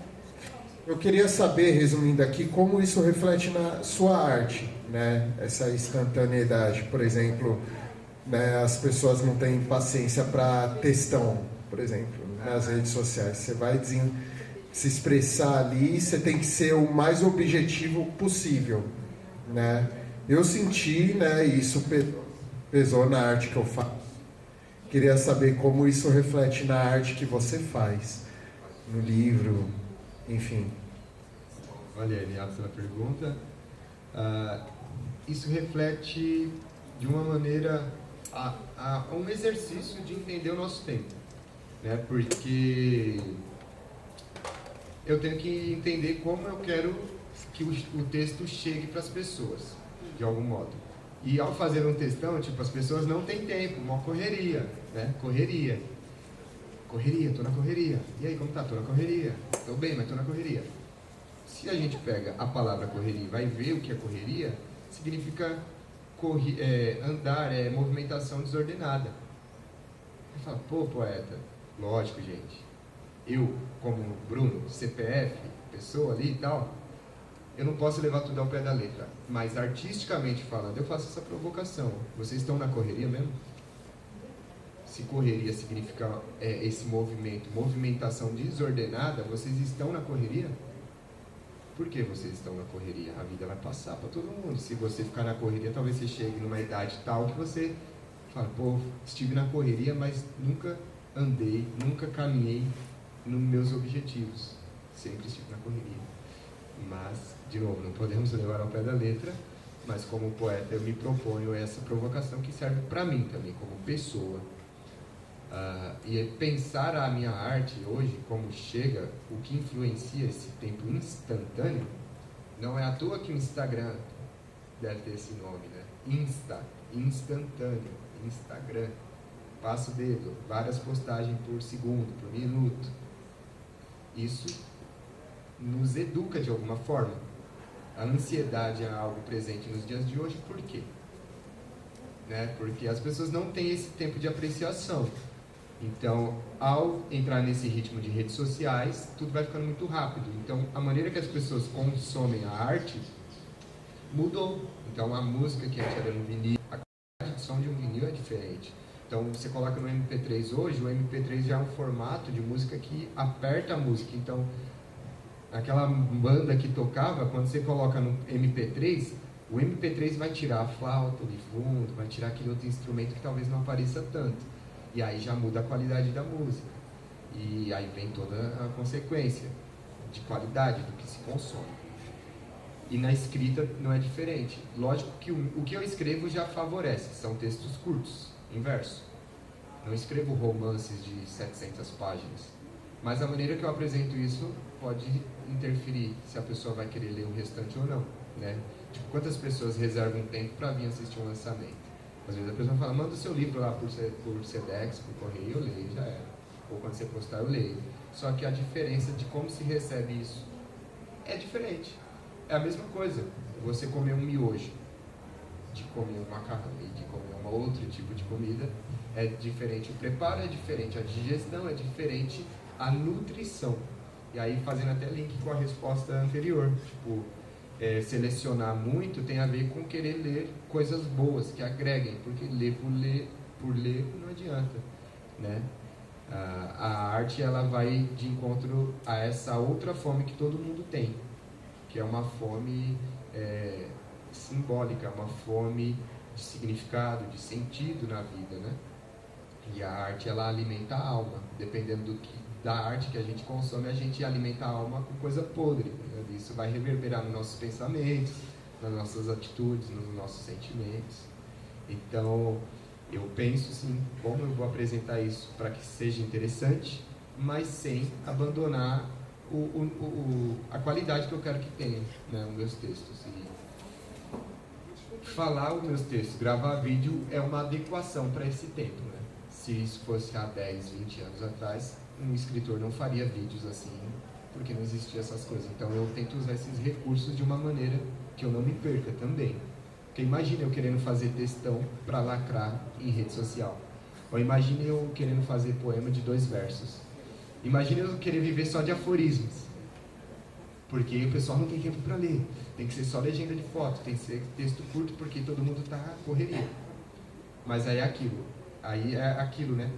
Eu queria saber, resumindo aqui, como isso reflete na sua arte, né? Essa instantaneidade, por exemplo, né? As pessoas não têm paciência para textão, por exemplo, nas redes sociais. Você vai se expressar ali, você tem que ser o mais objetivo possível, né? Eu senti, né? Isso pesou na arte que eu faço. Queria saber como isso reflete na arte que você faz, no livro, enfim. Olha, Eliato, pela pergunta. Isso reflete de uma maneira um exercício de entender o nosso tempo, né? Porque eu tenho que entender como eu quero que o texto chegue para as pessoas, de algum modo. E ao fazer um textão, tipo, as pessoas não têm tempo, uma correria, né? Correria, tô na correria. E aí, como tá? Tô na correria. Tô bem, mas tô na correria. Se a gente pega a palavra correria e vai ver o que é correria, significa andar, movimentação desordenada. Aí fala, pô, poeta, lógico, gente. Eu, como Bruno, CPF, pessoa ali e tal, eu não posso levar tudo ao pé da letra, mas artisticamente falando, eu faço essa provocação. Vocês estão na correria mesmo? Se correria significa esse movimentação desordenada, vocês estão na correria? Por que vocês estão na correria? A vida vai passar para todo mundo. Se você ficar na correria, talvez você chegue numa idade tal que você fala, pô, estive na correria, mas nunca andei, nunca caminhei nos meus objetivos. Sempre estive na correria. Mas, de novo, não podemos levar ao pé da letra, mas como poeta eu me proponho essa provocação que serve para mim também, como pessoa. E pensar a minha arte hoje, como chega, o que influencia esse tempo instantâneo, não é à toa que o Instagram deve ter esse nome, né? Instantâneo, Instagram. Passa o dedo, várias postagens por segundo, por minuto. Isso nos educa de alguma forma. A ansiedade é algo presente nos dias de hoje, por quê? Né? Porque as pessoas não têm esse tempo de apreciação. Então, ao entrar nesse ritmo de redes sociais, tudo vai ficando muito rápido. Então, a maneira que as pessoas consomem a arte mudou. Então, a música que antes era no vinil, a qualidade de som de um vinil é diferente. Então, você coloca no MP3 hoje, o MP3 já é um formato de música que aperta a música. Então, aquela banda que tocava, quando você coloca no MP3, o MP3 vai tirar a flauta de fundo, vai tirar aquele outro instrumento que talvez não apareça tanto. E aí já muda a qualidade da música. E aí vem toda a consequência de qualidade do que se consome. E na escrita não é diferente. Lógico que o que eu escrevo já favorece, são textos curtos, em verso. Não escrevo romances de 700 páginas. Mas a maneira que eu apresento isso pode interferir se a pessoa vai querer ler o restante ou não, né? Tipo, quantas pessoas reservam um tempo para vir assistir um lançamento? Às vezes a pessoa fala, manda o seu livro lá por Sedex, por correio, eu leio, já era. Ou quando você postar, eu leio. Só que a diferença de como se recebe isso é diferente. É a mesma coisa, você comer um miojo, de comer um macarrão e de comer um outro tipo de comida, é diferente. O preparo é diferente, a digestão é diferente, a nutrição. E aí, fazendo até link com a resposta anterior, tipo, selecionar muito tem a ver com querer ler coisas boas, que agreguem, porque ler por ler não adianta, né? A arte, ela vai de encontro a essa outra fome que todo mundo tem, que é uma fome simbólica, uma fome de significado, de sentido na vida, né? E a arte, ela alimenta a alma, dependendo da arte que a gente consome, a gente alimenta a alma com coisa podre, né? Isso vai reverberar nos nossos pensamentos, nas nossas atitudes, nos nossos sentimentos. Então, eu penso sim, como eu vou apresentar isso para que seja interessante, mas sem abandonar a qualidade que eu quero que tenha, né, os meus textos. E falar os meus textos, gravar vídeo é uma adequação para esse tempo, né? Se isso fosse há 10, 20 anos atrás, um escritor não faria vídeos assim, porque não existiam essas coisas. Então eu tento usar esses recursos de uma maneira que eu não me perca também. Porque imagine eu querendo fazer textão para lacrar em rede social. Ou imagine eu querendo fazer poema de 2 versos. Imagine eu querer viver só de aforismos. Porque o pessoal não tem tempo para ler. Tem que ser só legenda de foto, tem que ser texto curto, porque todo mundo está correria. Mas aí é aquilo, né?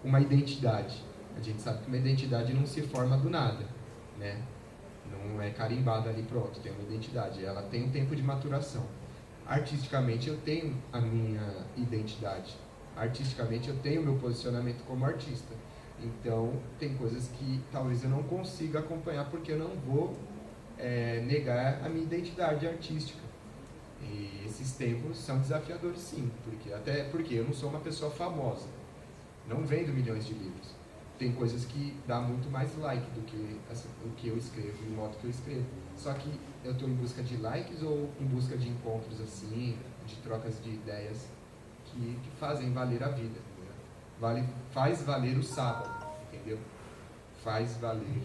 Uma identidade. A gente sabe que uma identidade não se forma do nada, né? Não é carimbada ali, pronto, tem uma identidade. Ela tem um tempo de maturação. Artisticamente eu tenho a minha identidade. Artisticamente eu tenho o meu posicionamento como artista. Então tem coisas que talvez eu não consiga acompanhar porque eu não vou negar a minha identidade artística. E esses tempos são desafiadores sim, até porque eu não sou uma pessoa famosa. Não vendo milhões de livros. Tem coisas que dá muito mais like do que o que eu escrevo, o modo que eu escrevo. Só que eu estou em busca de likes ou em busca de encontros assim, de trocas de ideias que fazem valer a vida. Entendeu? Faz valer o sábado, entendeu? Faz valer.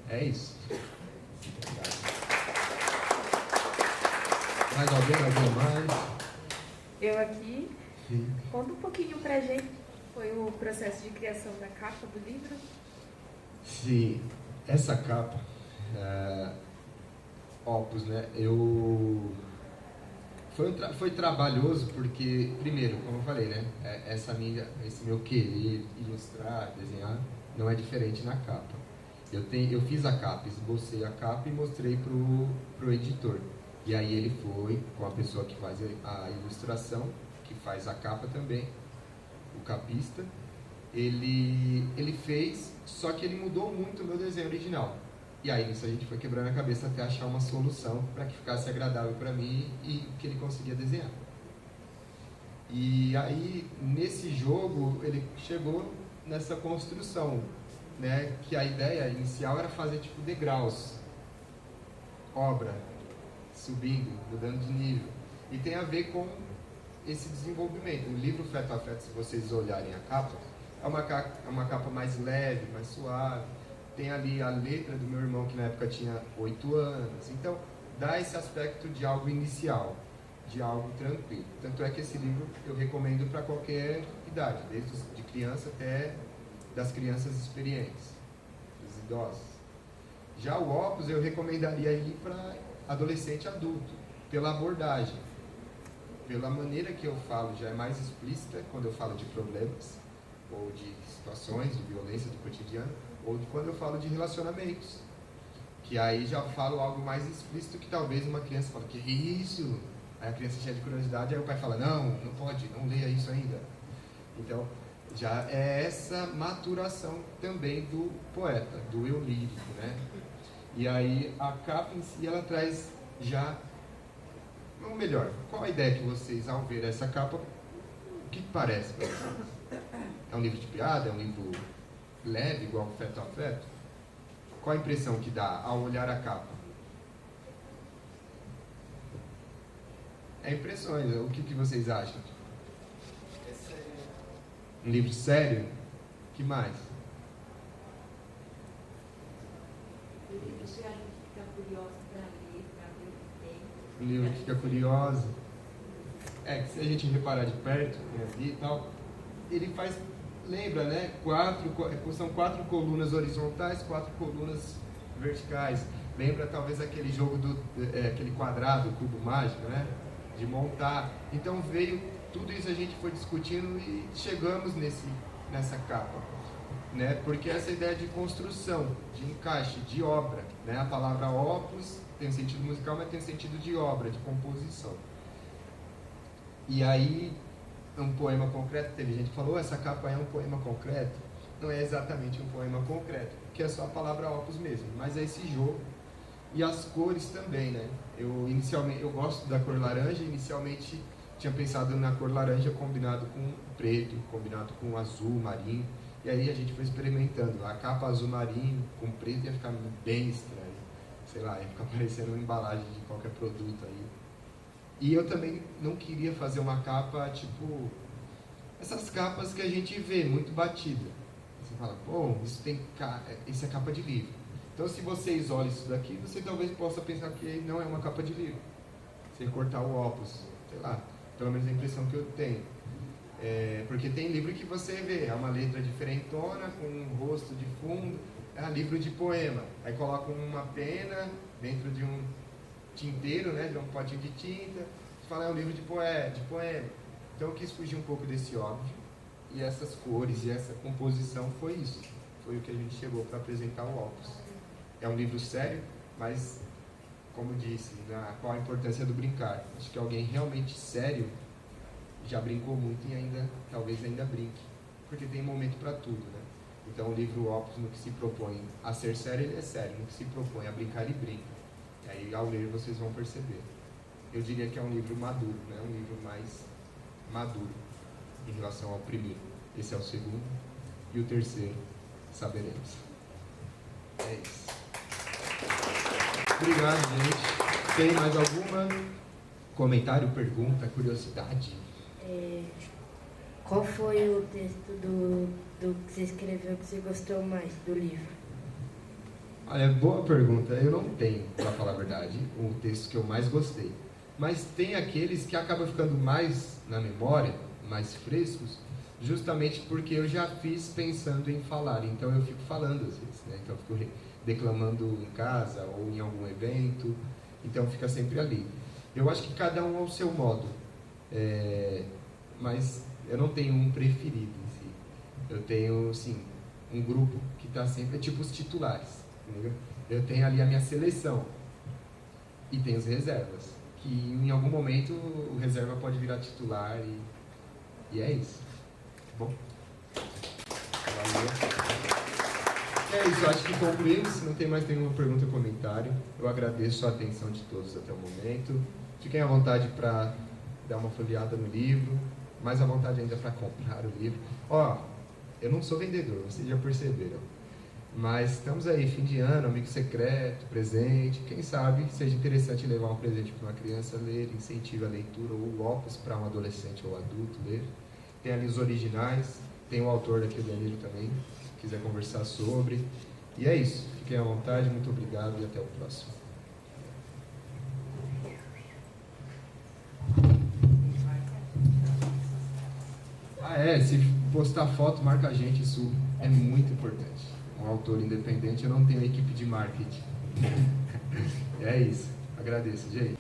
É isso. Mais alguém mais? Eu aqui. Sim. Conta um pouquinho pra gente. Foi o processo de criação da capa do livro? Sim, essa capa, Opus, né? Foi trabalhoso porque, primeiro, como eu falei, né? Esse meu querer ilustrar, desenhar, não é diferente na capa. Eu fiz a capa, esbocei a capa e mostrei pro editor. E aí ele foi com a pessoa que faz a ilustração, que faz a capa também, o capista, ele fez, só que ele mudou muito o meu desenho original. E aí nisso a gente foi quebrando a cabeça até achar uma solução para que ficasse agradável para mim e que ele conseguia desenhar. E aí, nesse jogo, ele chegou nessa construção, né? Que a ideia inicial era fazer tipo degraus, obra, subindo, mudando de nível. E tem a ver com esse desenvolvimento. O livro Feto a Feto, se vocês olharem a capa, é uma capa mais leve, mais suave. Tem ali a letra do meu irmão, que na época tinha 8 anos. Então, dá esse aspecto de algo inicial, de algo tranquilo. Tanto é que esse livro eu recomendo para qualquer idade, desde de criança até das crianças experientes, dos idosos. Já o Opus eu recomendaria ir para adolescente adulto, pela abordagem, pela maneira que eu falo, já é mais explícita quando eu falo de problemas, ou de situações de violência do cotidiano, ou de quando eu falo de relacionamentos, que aí já falo algo mais explícito que talvez uma criança fale, que isso? Aí a criança cheia de curiosidade, aí o pai fala, não pode, não leia isso ainda. Então, já é essa maturação também do poeta, do eu lírico, né? E aí a capa em si, ela traz já, ou melhor, qual a ideia que vocês, ao ver essa capa, o que parece para vocês? É um livro de piada? É um livro leve, igual o Feto a Feto? Qual a impressão que dá ao olhar a capa? É impressões, o que vocês acham? É sério. Um livro sério? O que mais? O livro que a gente fica curioso para ler, para ver o que tem. Um livro que fica curioso. É, que se a gente reparar de perto, ali e tal, ele faz, lembra, né? São 4 colunas horizontais, 4 colunas verticais. Lembra talvez aquele jogo aquele quadrado, cubo mágico, né? De montar. Então veio, tudo isso a gente foi discutindo e chegamos nessa capa, né? Porque essa ideia de construção, de encaixe, de obra, né? A palavra opus tem um sentido musical, mas tem um sentido de obra, de composição. E aí, um poema concreto, teve gente que falou, essa capa é um poema concreto. Não é exatamente um poema concreto, que é só a palavra opus mesmo, mas é esse jogo. E as cores também, né? Eu gosto da cor laranja, inicialmente tinha pensado na cor laranja combinado com preto, combinado com azul marinho, e aí a gente foi experimentando. A capa azul marinho com preto ia ficar bem estranho, sei lá, ia ficar parecendo uma embalagem de qualquer produto aí. E eu também não queria fazer uma capa tipo essas capas que a gente vê, muito batida. Você fala, pô, isso é capa de livro. Então, se vocês olham isso daqui, você talvez possa pensar que não é uma capa de livro. Sem cortar o opus, sei lá, pelo menos a impressão que eu tenho. Porque tem livro que você vê, é uma letra diferentona, com um rosto de fundo, é livro de poema. Aí colocam uma pena dentro de um tinteiro, né, de um potinho de tinta, você fala, é um livro de poema. Então, eu quis fugir um pouco desse óbvio, e essas cores e essa composição foi isso. Foi o que a gente chegou para apresentar o opus. É um livro sério, mas, como disse, qual a importância do brincar? Acho que alguém realmente sério já brincou muito e talvez ainda brinque, porque tem momento para tudo, né? Então o livro Opus, no que se propõe a ser sério, ele é sério, no que se propõe a brincar, ele brinca. E aí, ao ler, vocês vão perceber. Eu diria que é um livro maduro, né? Um livro mais maduro em relação ao primeiro. Esse é o segundo, e o terceiro saberemos. É isso. Obrigado, gente. Tem mais alguma comentário, pergunta, curiosidade? Qual foi o texto do que você escreveu que você gostou mais do livro? Olha, boa pergunta. Eu não tenho, para falar a verdade, o texto que eu mais gostei. Mas tem aqueles que acabam ficando mais na memória, mais frescos, justamente porque eu já fiz pensando em falar. Então eu fico falando às vezes, né? Então eu fico declamando em casa ou em algum evento, então fica sempre ali. Eu acho que cada um ao seu modo, mas eu não tenho um preferido em si. Eu tenho, sim, um grupo que está sempre, tipo os titulares, entendeu? Eu tenho ali a minha seleção e tem os reservas, que em algum momento o reserva pode virar titular e é isso. Bom, valeu. É isso, acho que concluímos. Se não tem mais nenhuma pergunta ou comentário, eu agradeço a atenção de todos até o momento. Fiquem à vontade para dar uma folheada no livro, mais à vontade ainda para comprar o livro. Ó, eu não sou vendedor, vocês já perceberam. Mas estamos aí, fim de ano, amigo secreto, presente. Quem sabe seja interessante levar um presente para uma criança ler, incentiva a leitura, ou óculos para um adolescente ou adulto ler. Tem ali os originais, tem o autor daqui, o Danilo também, se quiser conversar sobre. E é isso, fiquem à vontade, muito obrigado e até o próximo. Se postar foto, marca a gente, isso é muito importante. Um autor independente, eu não tenho equipe de marketing. É isso, agradeço, gente.